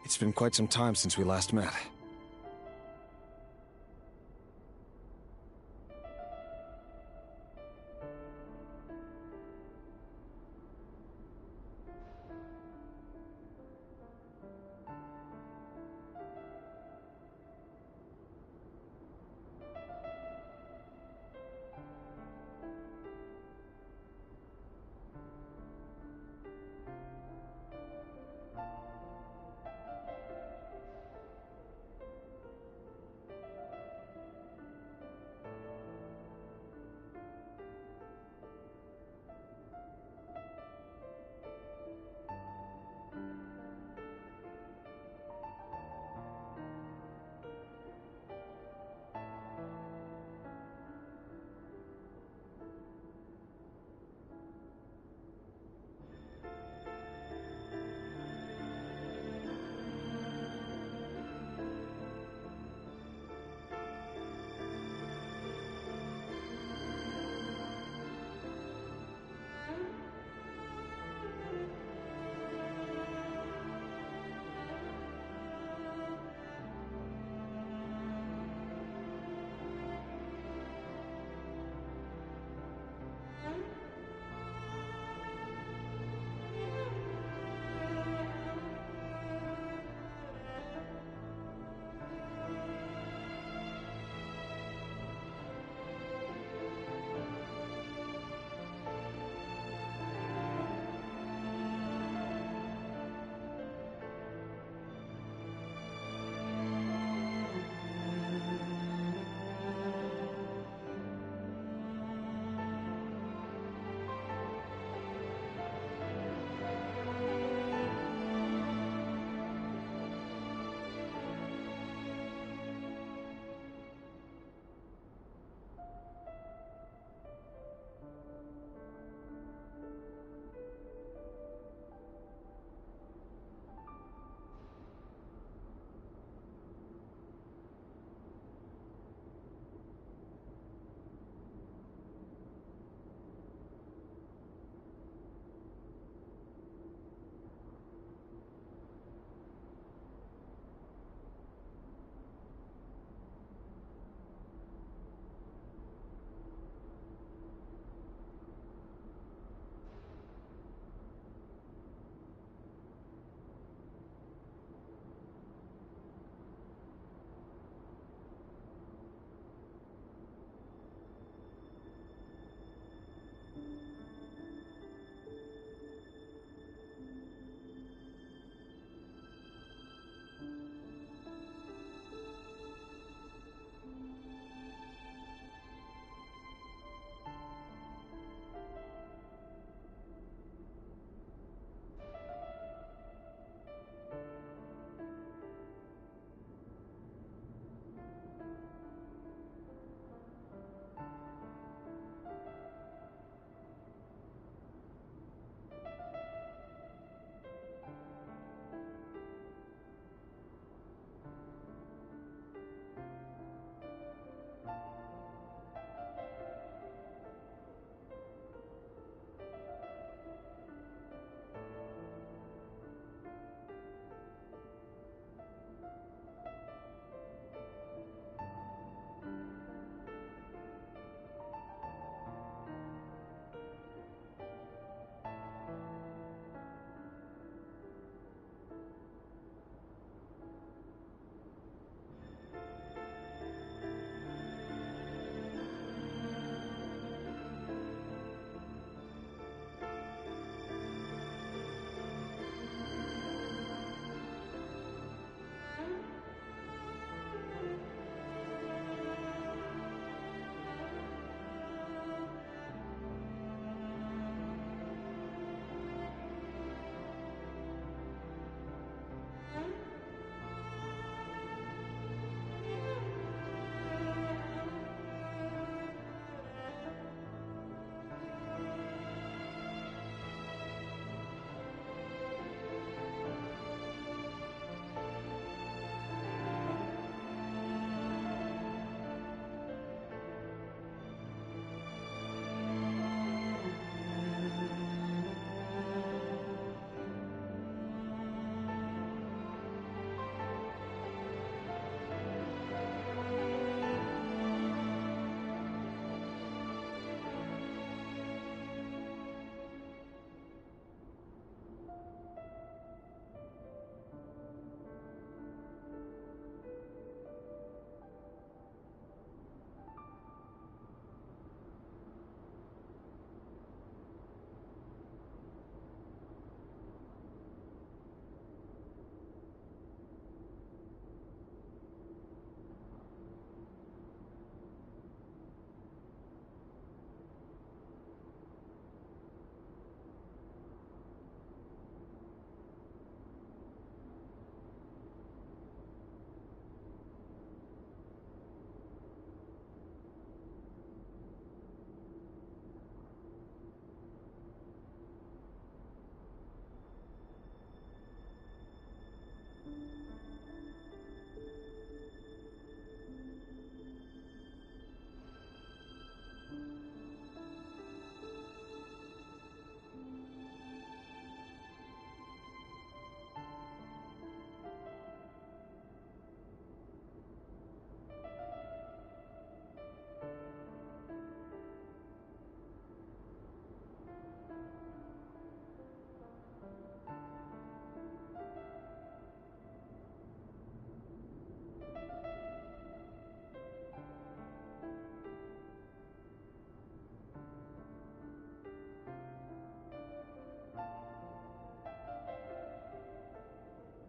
It's been quite some time since we last met.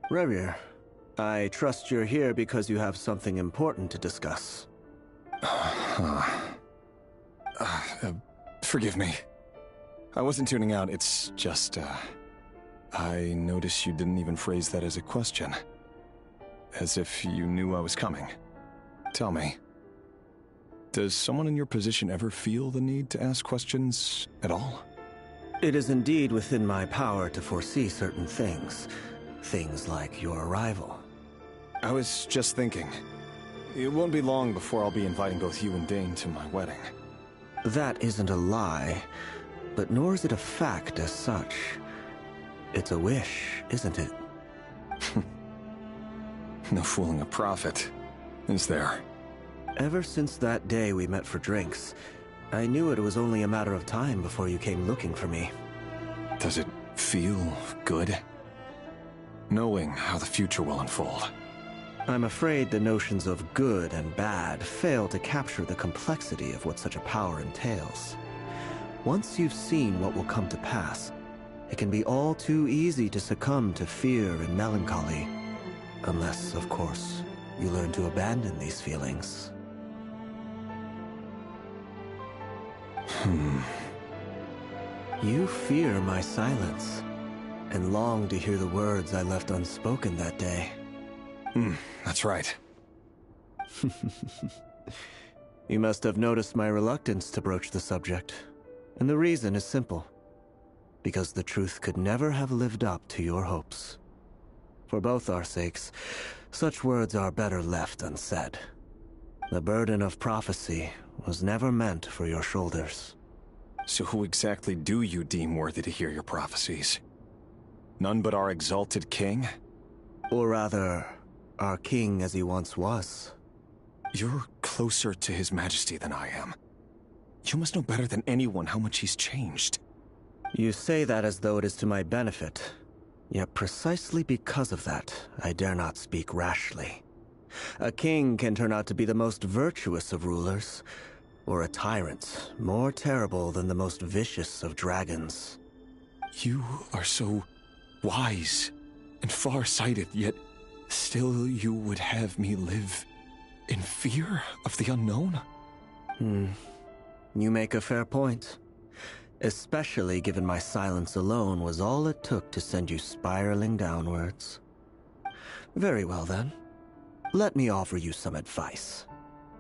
Rerir, I trust you're here because you have something important to discuss. Forgive me. I wasn't tuning out, it's just, I noticed you didn't even phrase that as a question. As if you knew I was coming. Tell me, does someone in your position ever feel the need to ask questions at all? It is indeed within my power to foresee certain things. Things like your arrival. I was just thinking. It won't be long before I'll be inviting both you and Dane to my wedding. That isn't a lie, but nor is it a fact as such. It's a wish, isn't it? No fooling a prophet, is there? Ever since that day we met for drinks, I knew it was only a matter of time before you came looking for me. Does it feel good? Knowing how the future will unfold. I'm afraid the notions of good and bad fail to capture the complexity of what such a power entails. Once you've seen what will come to pass, it can be all too easy to succumb to fear and melancholy. Unless, of course, you learn to abandon these feelings. You fear my silence, and long to hear the words I left unspoken that day. That's right. You must have noticed my reluctance to broach the subject. And the reason is simple. Because the truth could never have lived up to your hopes. For both our sakes, such words are better left unsaid. The burden of prophecy was never meant for your shoulders. So who exactly do you deem worthy to hear your prophecies? None but our exalted king? Or rather, our king as he once was. You're closer to his majesty than I am. You must know better than anyone how much he's changed. You say that as though it is to my benefit. Yet precisely because of that, I dare not speak rashly. A king can turn out to be the most virtuous of rulers, or a tyrant more terrible than the most vicious of dragons. You are so wise and far-sighted, yet still you would have me live in fear of the unknown? You make a fair point. Especially given my silence alone was all it took to send you spiraling downwards. Very well then. Let me offer you some advice.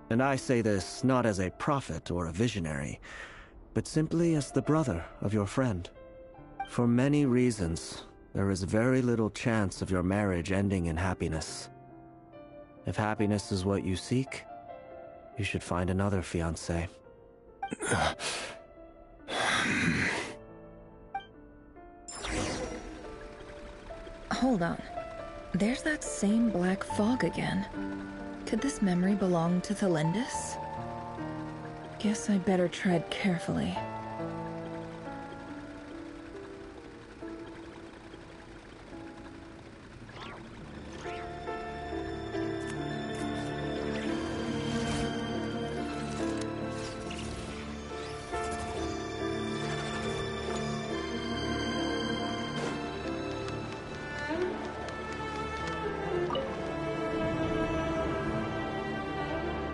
And I say this not as a prophet or a visionary, but simply as the brother of your friend. For many reasons, there is very little chance of your marriage ending in happiness. If happiness is what you seek, you should find another fiancé. Hold on. There's that same black fog again. Could this memory belong to Thelindis? Guess I better tread carefully.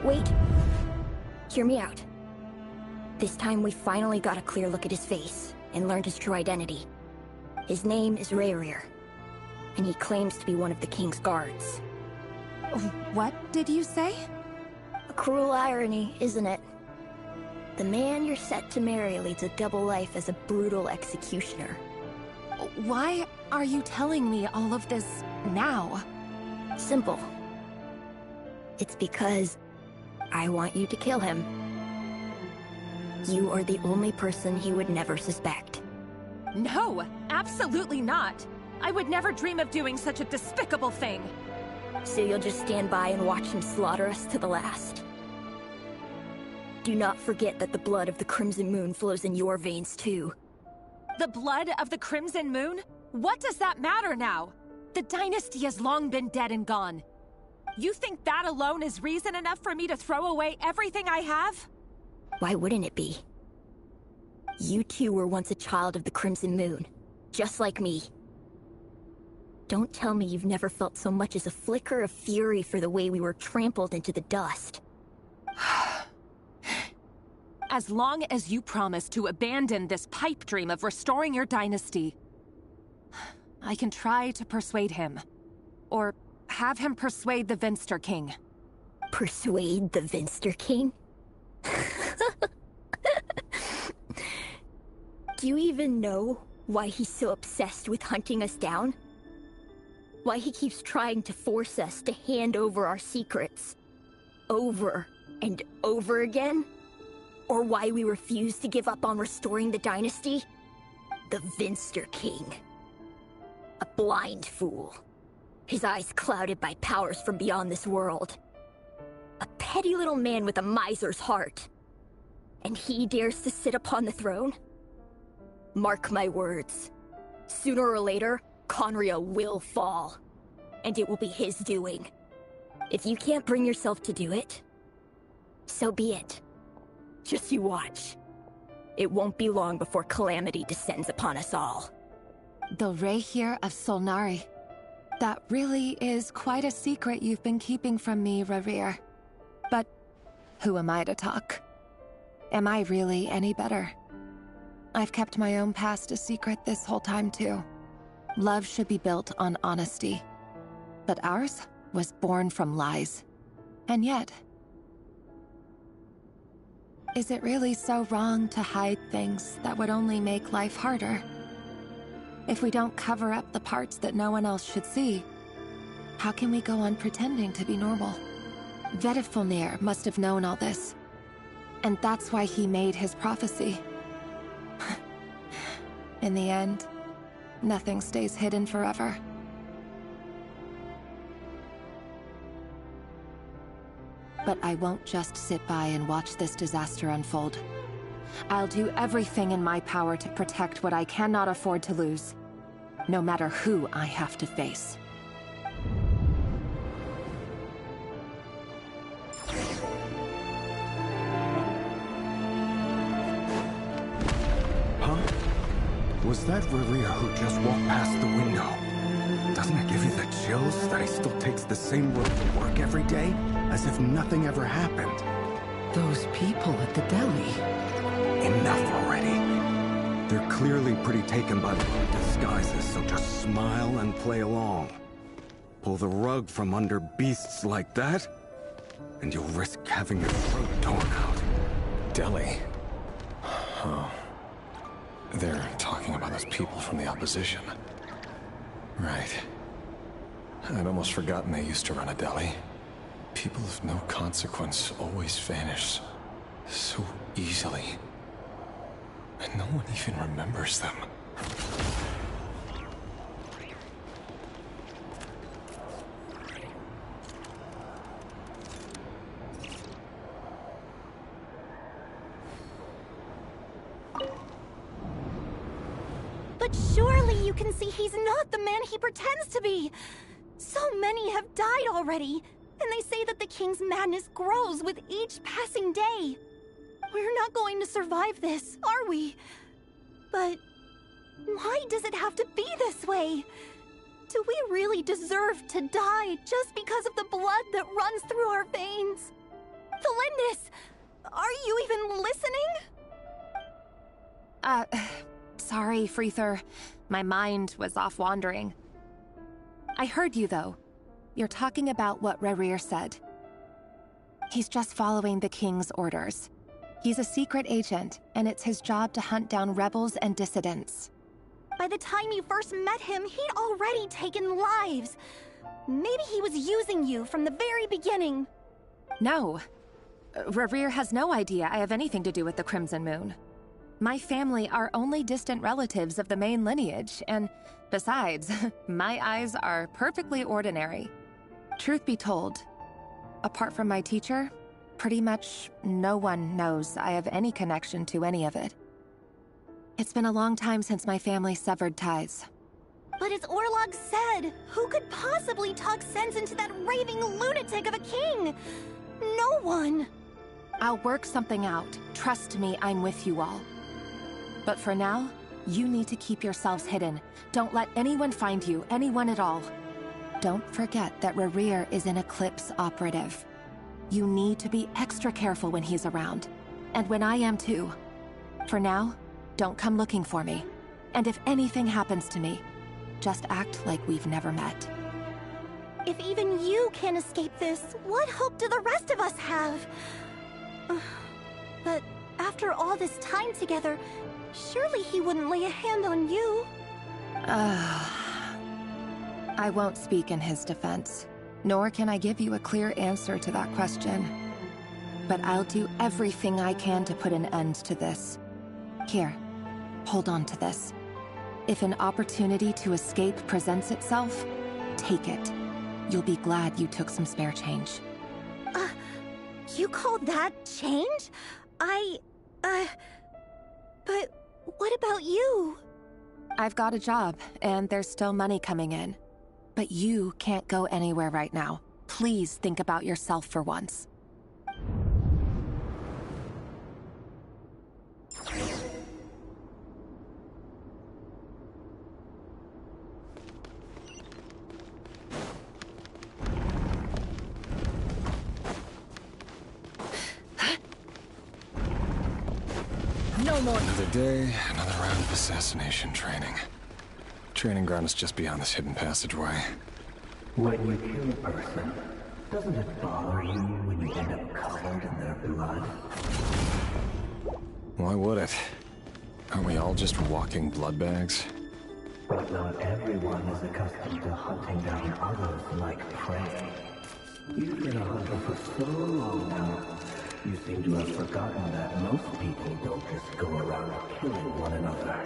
Wait. Hear me out. This time we finally got a clear look at his face, and learned his true identity. His name is Rerir, and he claims to be one of the king's guards. What did you say? A cruel irony, isn't it? The man you're set to marry leads a double life as a brutal executioner. Why are you telling me all of this now? Simple. It's because I want you to kill him. You are the only person he would never suspect. No, absolutely not. I would never dream of doing such a despicable thing. So you'll just stand by and watch him slaughter us to the last? Do not forget that the blood of the Crimson Moon flows in your veins too. The blood of the Crimson Moon? What does that matter now? The dynasty has long been dead and gone. You think that alone is reason enough for me to throw away everything I have? Why wouldn't it be? You two were once a child of the Crimson Moon, just like me. Don't tell me you've never felt so much as a flicker of fury for the way we were trampled into the dust. As long as you promise to abandon this pipe dream of restoring your dynasty, I can try to persuade him. Or have him persuade the Vinster King. Persuade the Vinster King? Do you even know why he's so obsessed with hunting us down? Why he keeps trying to force us to hand over our secrets over and over again? Or why we refuse to give up on restoring the dynasty? The Vinster King. A blind fool. His eyes clouded by powers from beyond this world. A petty little man with a miser's heart. And he dares to sit upon the throne? Mark my words. Sooner or later, Conria will fall. And it will be his doing. If you can't bring yourself to do it, so be it. Just you watch. It won't be long before calamity descends upon us all. The Rehir of Solnari. That really is quite a secret you've been keeping from me, Rerir. But who am I to talk? Am I really any better? I've kept my own past a secret this whole time, too. Love should be built on honesty. But ours was born from lies. And yet... is it really so wrong to hide things that would only make life harder? If we don't cover up the parts that no one else should see, how can we go on pretending to be normal? Vedifulnir must have known all this. And that's why he made his prophecy. In the end, nothing stays hidden forever. But I won't just sit by and watch this disaster unfold. I'll do everything in my power to protect what I cannot afford to lose, no matter who I have to face. Huh? Was that Rerir who just walked past the window? Doesn't it give you the chills that he still takes the same road to work every day, as if nothing ever happened? Those people at the deli. Enough already. They're clearly pretty taken by the disguises, so just smile and play along. Pull the rug from under beasts like that, and you'll risk having your throat torn out. Deli? Oh. They're talking about those people from the opposition. Right. I'd almost forgotten they used to run a deli. People of no consequence always vanish so easily. And no one even remembers them. But surely you can see he's not the man he pretends to be! So many have died already, and they say that the king's madness grows with each passing day. We're not going to survive this, are we? But why does it have to be this way? Do we really deserve to die just because of the blood that runs through our veins? Felindis, are you even listening? Sorry, Freether. My mind was off wandering. I heard you, though. You're talking about what Rerir said. He's just following the king's orders. He's a secret agent, and it's his job to hunt down rebels and dissidents. By the time you first met him, he'd already taken lives. Maybe he was using you from the very beginning. No. Rerir has no idea I have anything to do with the Crimson Moon. My family are only distant relatives of the main lineage, and besides, my eyes are perfectly ordinary. Truth be told, apart from my teacher, pretty much no one knows I have any connection to any of it. It's been a long time since my family severed ties. But as Orlog said, who could possibly talk sense into that raving lunatic of a king? No one. I'll work something out. Trust me, I'm with you all. But for now, You need to keep yourselves hidden. Don't let anyone find you, anyone at all. Don't forget that Rerir is an Eclipse operative. You need to be extra careful when he's around. And when I am too. For now, don't come looking for me. And if anything happens to me, just act like we've never met. If even you can't escape this, what hope do the rest of us have? But after all this time together, surely he wouldn't lay a hand on you. I won't speak in his defense, nor can I give you a clear answer to that question. But I'll do everything I can to put an end to this. Here, hold on to this. If an opportunity to escape presents itself, take it. You'll be glad you took some spare change. You call that change? But what about you? I've got a job, and there's still money coming in. But you can't go anywhere right now. Please think about yourself for once. No more. Another day, another round of assassination training. Training ground is just beyond this hidden passageway. When you kill a person, doesn't it bother you when you end up covered in their blood? Why would it? Aren't we all just walking blood bags? But not everyone is accustomed to hunting down others like prey. You've been a hunter for so long now, you seem to have forgotten that most people don't just go around killing one another.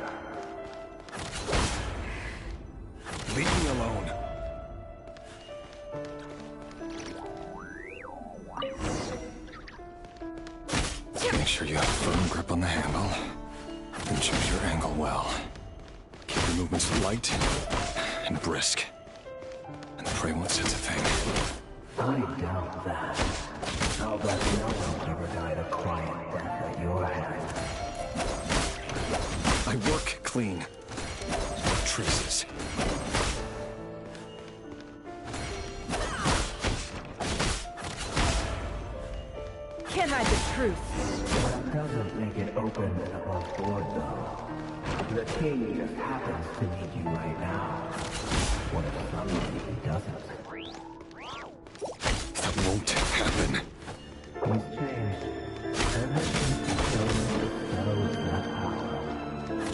Leave me alone. Make sure you have a firm grip on the handle, and choose your angle well. Keep your movements light and brisk, and the prey won't sense a thing. I doubt that. I'll bet no one ever died a quiet death at your hands. I work clean. Traces. Can't hide the truth. That doesn't make it open and above board, though. The king just happens to need you right now. What if somebody doesn't? That won't happen. He's changed. Ever since he showed us the shadow of that power. In the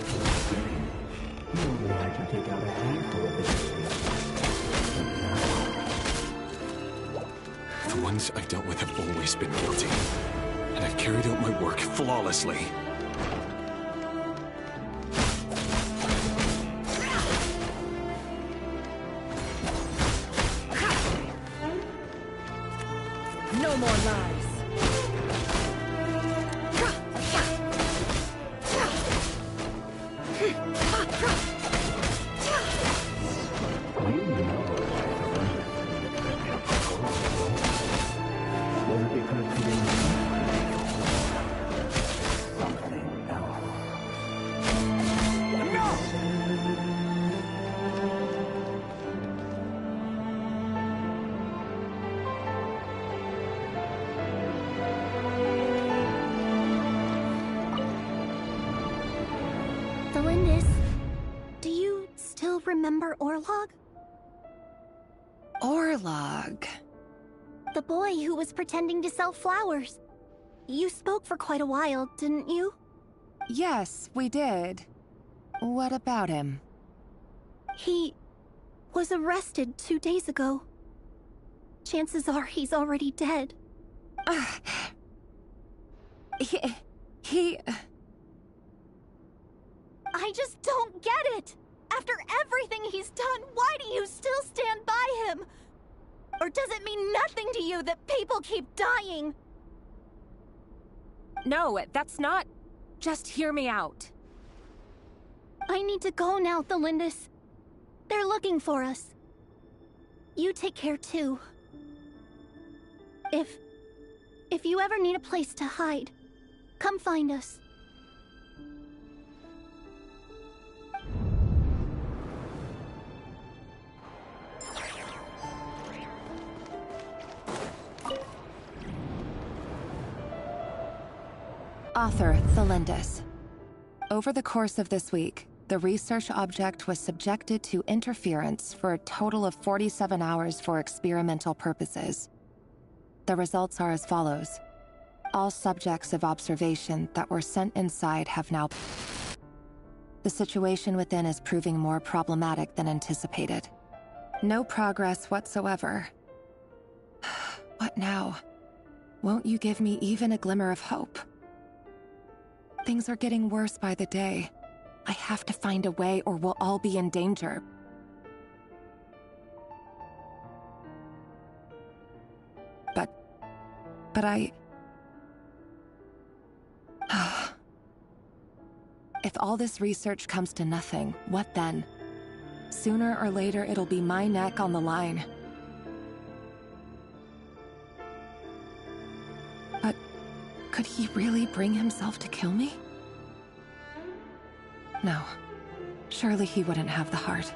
beginning, he only had to take out a handful of the But The ones I've dealt with have always been guilty, and I've carried out my work flawlessly. No more lies. Do you still remember Orlog? Orlog? The boy who was pretending to sell flowers. You spoke for quite a while, didn't you? Yes, we did. What about him? He was arrested 2 days ago. Chances are he's already dead. He... I just don't get it! After everything he's done, why do you still stand by him? Or does it mean nothing to you that people keep dying? No, that's not... Just hear me out. I need to go now, Thelindis. They're looking for us. You take care too. If you ever need a place to hide, come find us. Author, Thelindis. Over the course of this week, the research object was subjected to interference for a total of 47 hours for experimental purposes. The results are as follows. All subjects of observation that were sent inside have now... The situation within is proving more problematic than anticipated. No progress whatsoever. What now? Won't you give me even a glimmer of hope? Things are getting worse by the day. I have to find a way or we'll all be in danger. But I... If all this research comes to nothing, what then? Sooner or later, it'll be my neck on the line. But could he really bring himself to kill me? No. Surely he wouldn't have the heart.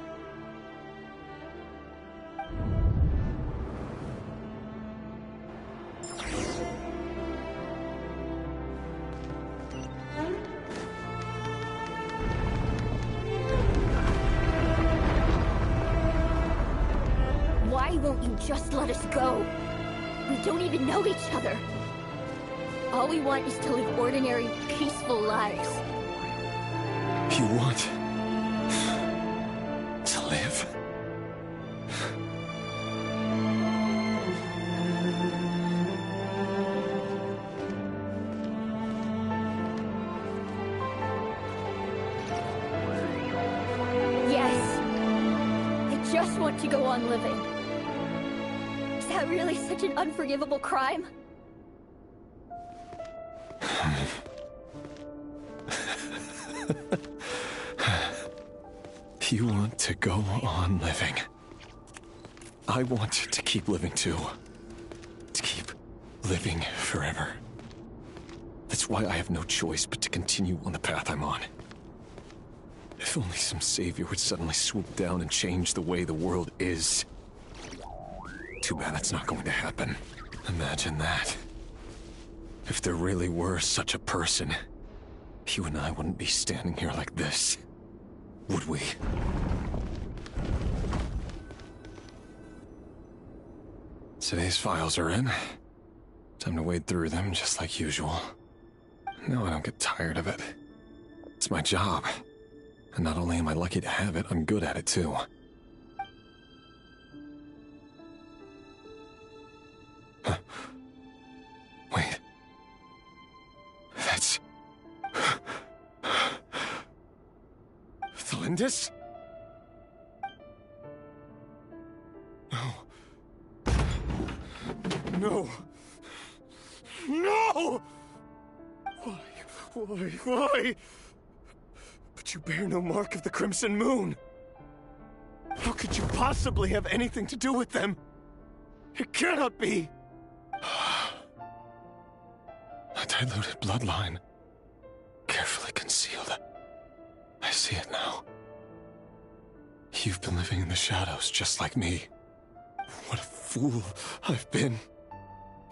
Why won't you just let us go? We don't even know each other. All we want is to live ordinary, peaceful lives. You want to live? Yes. I just want to go on living. Is that really such an unforgivable crime? You want to go on living. I want to keep living too. To keep living forever. That's why I have no choice but to continue on the path I'm on. If only some savior would suddenly swoop down and change the way the world is. Too bad that's not going to happen. Imagine that. If there really were such a person, you and I wouldn't be standing here like this. Would we? Today's files are in. Time to wade through them just like usual. No, I don't get tired of it. It's my job. And not only am I lucky to have it, I'm good at it too. Huh. Wait. That's... Thelindis? No. No! No! Why? But you bear no mark of the Crimson Moon. How could you possibly have anything to do with them? It cannot be! A diluted bloodline. Carefully concealed. I see it now. You've been living in the shadows just like me. What a fool I've been.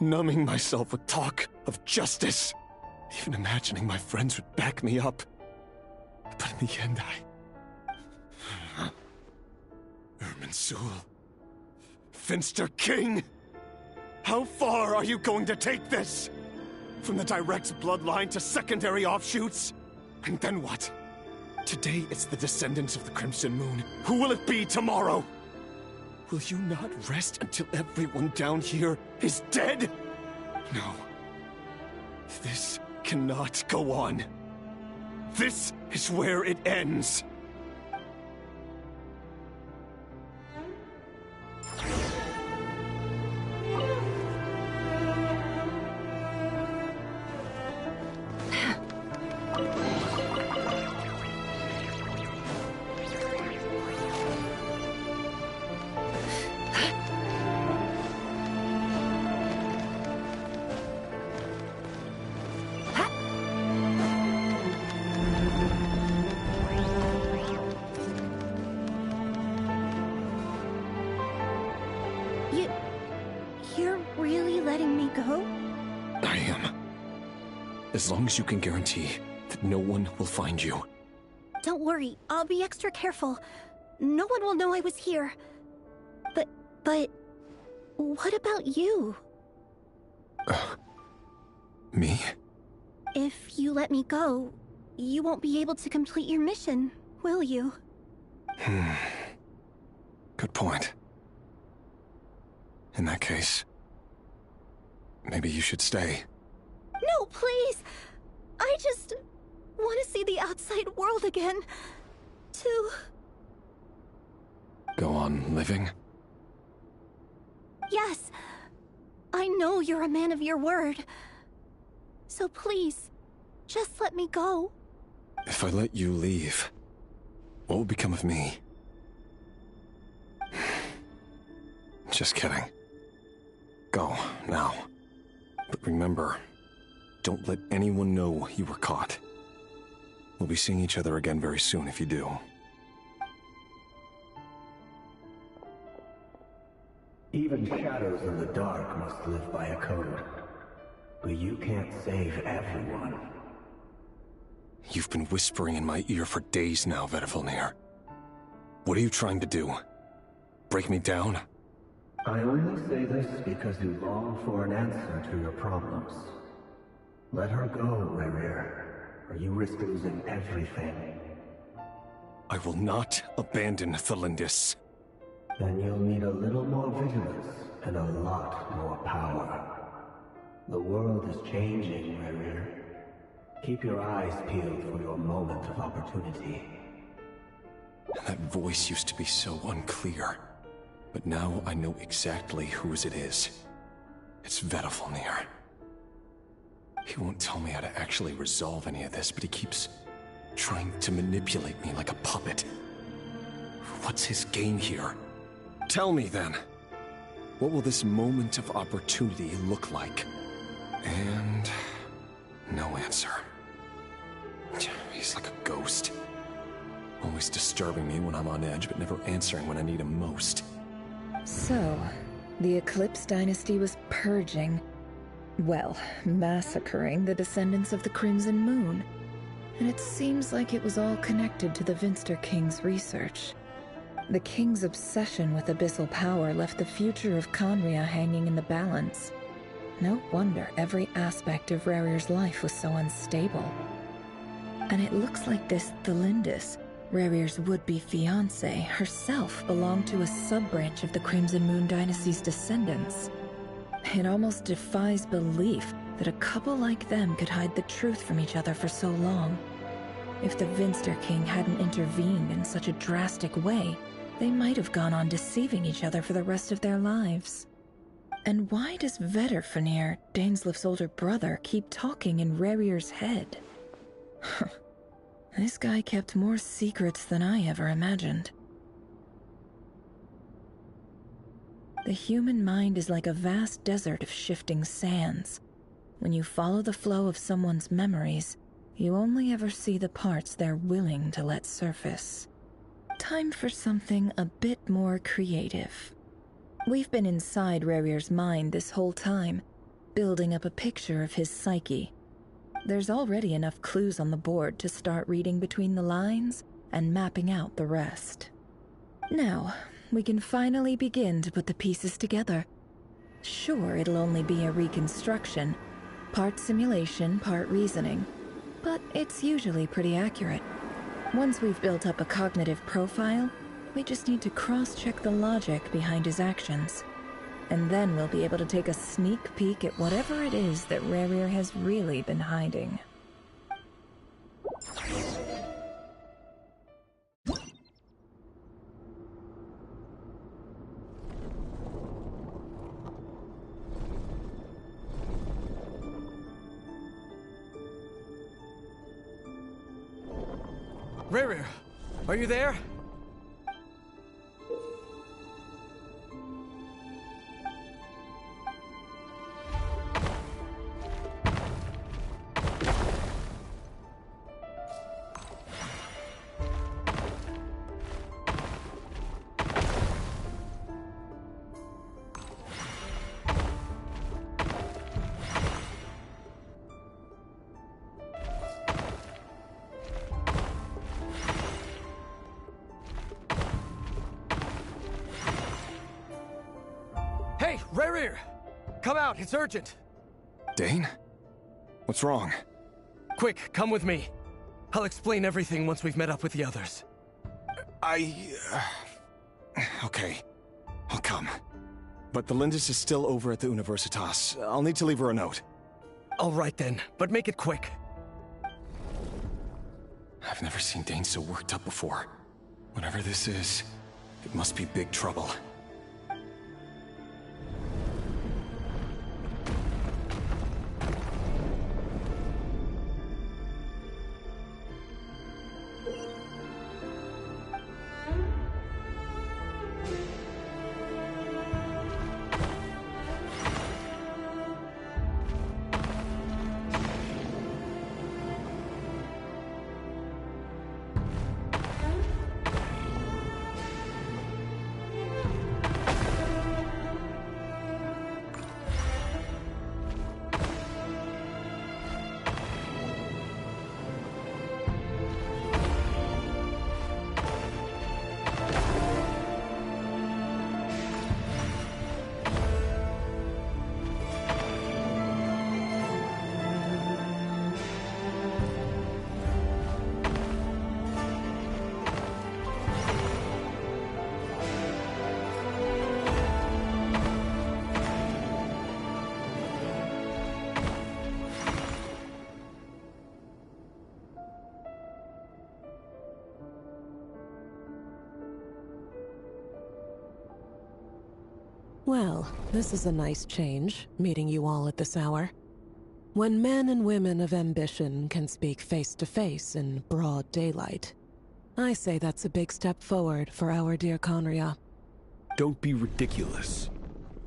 Numbing myself with talk of justice. Even imagining my friends would back me up. But in the end, Irminsul. Finster King! How far are you going to take this? From the direct bloodline to secondary offshoots? And then what? Today it's the descendants of the Crimson Moon. Who will it be tomorrow? Will you not rest until everyone down here is dead? No. This cannot go on. This is where it ends. You're really letting me go? I am. As long as you can guarantee that no one will find you. Don't worry, I'll be extra careful. No one will know I was here. But... what about you? Me? If you let me go, you won't be able to complete your mission, will you? Good point. In that case, maybe you should stay. No, please! I just want to see the outside world again. To... Go on living? Yes. I know you're a man of your word. So please, just let me go. If I let you leave, what will become of me? Just kidding. Go, now. But remember, don't let anyone know you were caught. We'll be seeing each other again very soon if you do. Even shadows in the dark must live by a code. But you can't save everyone. You've been whispering in my ear for days now, Vedifilnir. What are you trying to do? Break me down? I only say this because you long for an answer to your problems. Let her go, Rerir, or you risk losing everything. I will not abandon Thelindis. Then you'll need a little more vigilance and a lot more power. The world is changing, Rerir. Keep your eyes peeled for your moment of opportunity. That voice used to be so unclear. But now I know exactly whose it is. It's Vedifilnir. He won't tell me how to actually resolve any of this, but he keeps trying to manipulate me like a puppet. What's his game here? Tell me then. What will this moment of opportunity look like? And... no answer. He's like a ghost. Always disturbing me when I'm on edge, but never answering when I need him most. So, the Eclipse Dynasty was purging, well, massacring the descendants of the Crimson Moon. And it seems like it was all connected to the Vinster King's research. The King's obsession with abyssal power left the future of Conria hanging in the balance. No wonder every aspect of Rerir's life was so unstable. And it looks like this Thelindis, Rerir's would-be fiancée, herself belonged to a sub-branch of the Crimson Moon Dynasty's descendants. It almost defies belief that a couple like them could hide the truth from each other for so long. If the Vinster King hadn't intervened in such a drastic way, they might have gone on deceiving each other for the rest of their lives. And why does Vedifilnir, Dainslif's older brother, keep talking in Rerir's head? This guy kept more secrets than I ever imagined. The human mind is like a vast desert of shifting sands. When you follow the flow of someone's memories, you only ever see the parts they're willing to let surface. Time for something a bit more creative. We've been inside Rerir's mind this whole time, building up a picture of his psyche. There's already enough clues on the board to start reading between the lines and mapping out the rest. Now, we can finally begin to put the pieces together. Sure, it'll only be a reconstruction, part simulation, part reasoning, but it's usually pretty accurate. Once we've built up a cognitive profile, we just need to cross-check the logic behind his actions. And then we'll be able to take a sneak peek at whatever it is that Rerir has really been hiding. Rerir, are you there? Rerir! Come out, it's urgent! Dane? What's wrong? Quick, come with me. I'll explain everything once we've met up with the others. Okay. I'll come. But the Lindis is still over at the Universitas. I'll need to leave her a note. All right then, but make it quick. I've never seen Dane so worked up before. Whatever this is, it must be big trouble. Well, this is a nice change, meeting you all at this hour. When men and women of ambition can speak face to face in broad daylight, I say that's a big step forward for our dear Conria. Don't be ridiculous.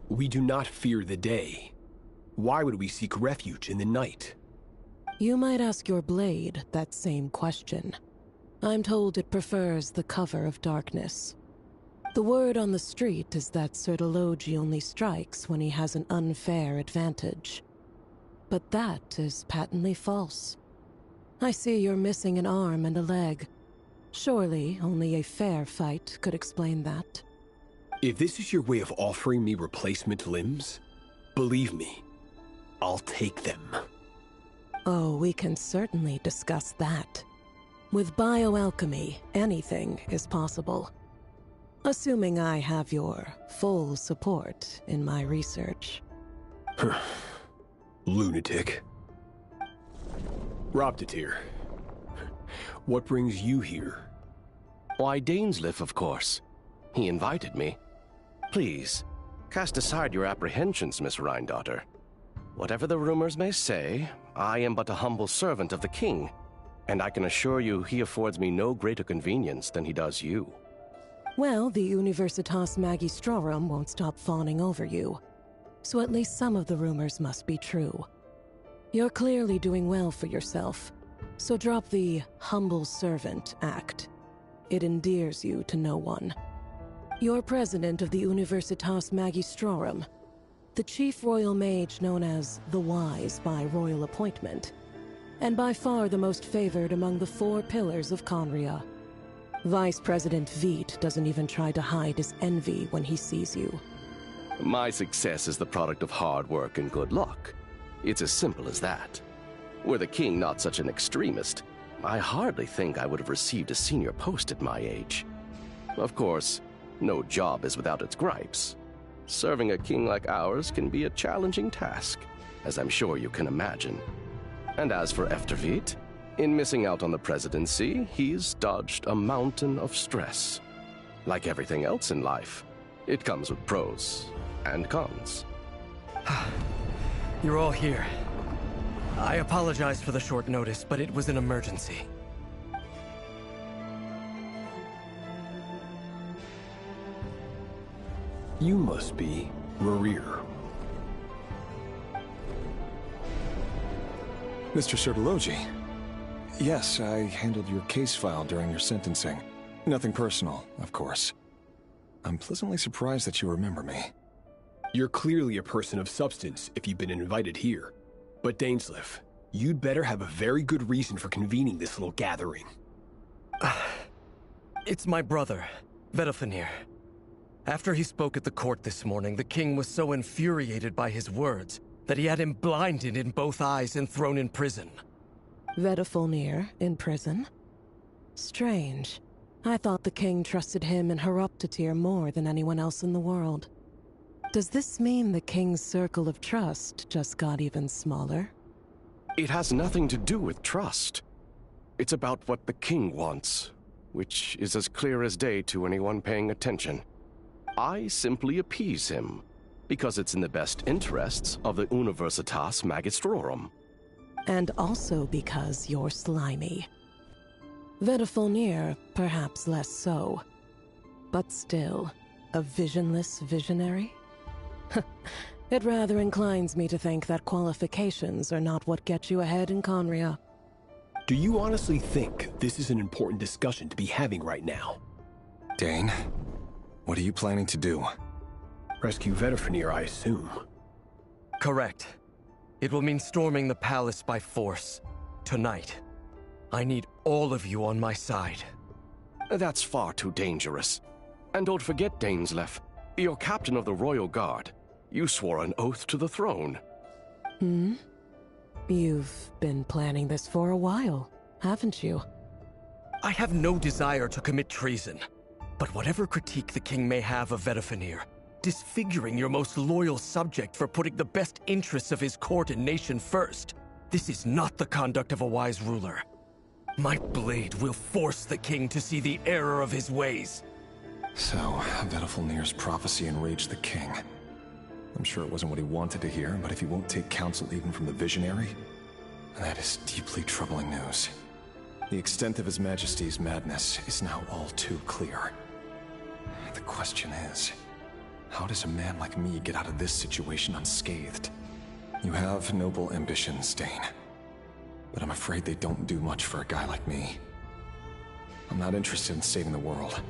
We do not fear the day. Why would we seek refuge in the night? You might ask your blade that same question. I'm told it prefers the cover of darkness. The word on the street is that Sertologi only strikes when he has an unfair advantage. But that is patently false. I see you're missing an arm and a leg. Surely only a fair fight could explain that. If this is your way of offering me replacement limbs, believe me, I'll take them. Oh, we can certainly discuss that. With bioalchemy, anything is possible. Assuming I have your full support in my research. Lunatic. Robtatir, what brings you here? Why, Dainsleif, of course. He invited me. Please, cast aside your apprehensions, Miss Rhindaughter. Whatever the rumors may say, I am but a humble servant of the king, and I can assure you he affords me no greater convenience than he does you. Well, the Universitas Magistrorum won't stop fawning over you, so at least some of the rumors must be true. You're clearly doing well for yourself, so drop the humble servant act. It endears you to no one. You're president of the Universitas Magistrorum, the chief royal mage known as the Wise by royal appointment, and by far the most favored among the 4 pillars of Conria. Vice President Veit doesn't even try to hide his envy when he sees you. My success is the product of hard work and good luck. It's as simple as that. Were the king not such an extremist, I hardly think I would have received a senior post at my age. Of course, no job is without its gripes. Serving a king like ours can be a challenging task, as I'm sure you can imagine. And as for Efterveit, in missing out on the presidency, he's dodged a mountain of stress. Like everything else in life, it comes with pros and cons. You're all here. I apologize for the short notice, but it was an emergency. You must be Rerir. Mr. Sertologi. Yes, I handled your case file during your sentencing. Nothing personal, of course. I'm pleasantly surprised that you remember me. You're clearly a person of substance if you've been invited here. But Dainsleif, you'd better have a very good reason for convening this little gathering. It's my brother, Vedothanir. After he spoke at the court this morning, the king was so infuriated by his words that he had him blinded in both eyes and thrown in prison. Vedifulnir in prison? Strange. I thought the king trusted him and Horoptatyr more than anyone else in the world. Does this mean the king's circle of trust just got even smaller? It has nothing to do with trust. It's about what the king wants, which is as clear as day to anyone paying attention. I simply appease him, because it's in the best interests of the Universitas Magistrorum. And also because you're slimy. Vedifulnir, perhaps less so. But still, a visionless visionary? It rather inclines me to think that qualifications are not what get you ahead in Conria. Do you honestly think this is an important discussion to be having right now? Dane, what are you planning to do? Rescue Vedifulnir, I assume. Correct. It will mean storming the palace by force. Tonight. I need all of you on my side. That's far too dangerous. And don't forget, Dainsleif, you're captain of the Royal Guard. You swore an oath to the throne. Hmm? You've been planning this for a while, haven't you? I have no desire to commit treason. But whatever critique the king may have of Vedifulnir, disfiguring your most loyal subject for putting the best interests of his court and nation first, this is not the conduct of a wise ruler. My blade will force the king to see the error of his ways. So, Vedifulnir's prophecy enraged the king. I'm sure it wasn't what he wanted to hear, but if he won't take counsel even from the visionary, that is deeply troubling news. The extent of His Majesty's madness is now all too clear. The question is, how does a man like me get out of this situation unscathed? You have noble ambitions, Dane, but I'm afraid they don't do much for a guy like me. I'm not interested in saving the world.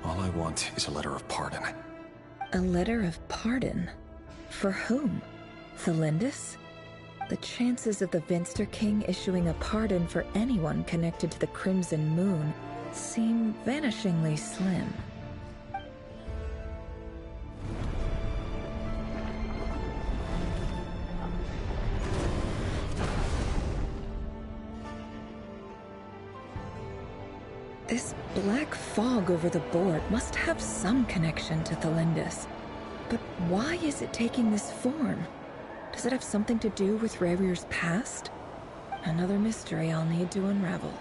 All I want is a letter of pardon. A letter of pardon? For whom? Thelindis? The chances of the Vinster King issuing a pardon for anyone connected to the Crimson Moon seem vanishingly slim. This black fog over the board must have some connection to Thelindis. But why is it taking this form? Does it have something to do with Revir's past? Another mystery I'll need to unravel.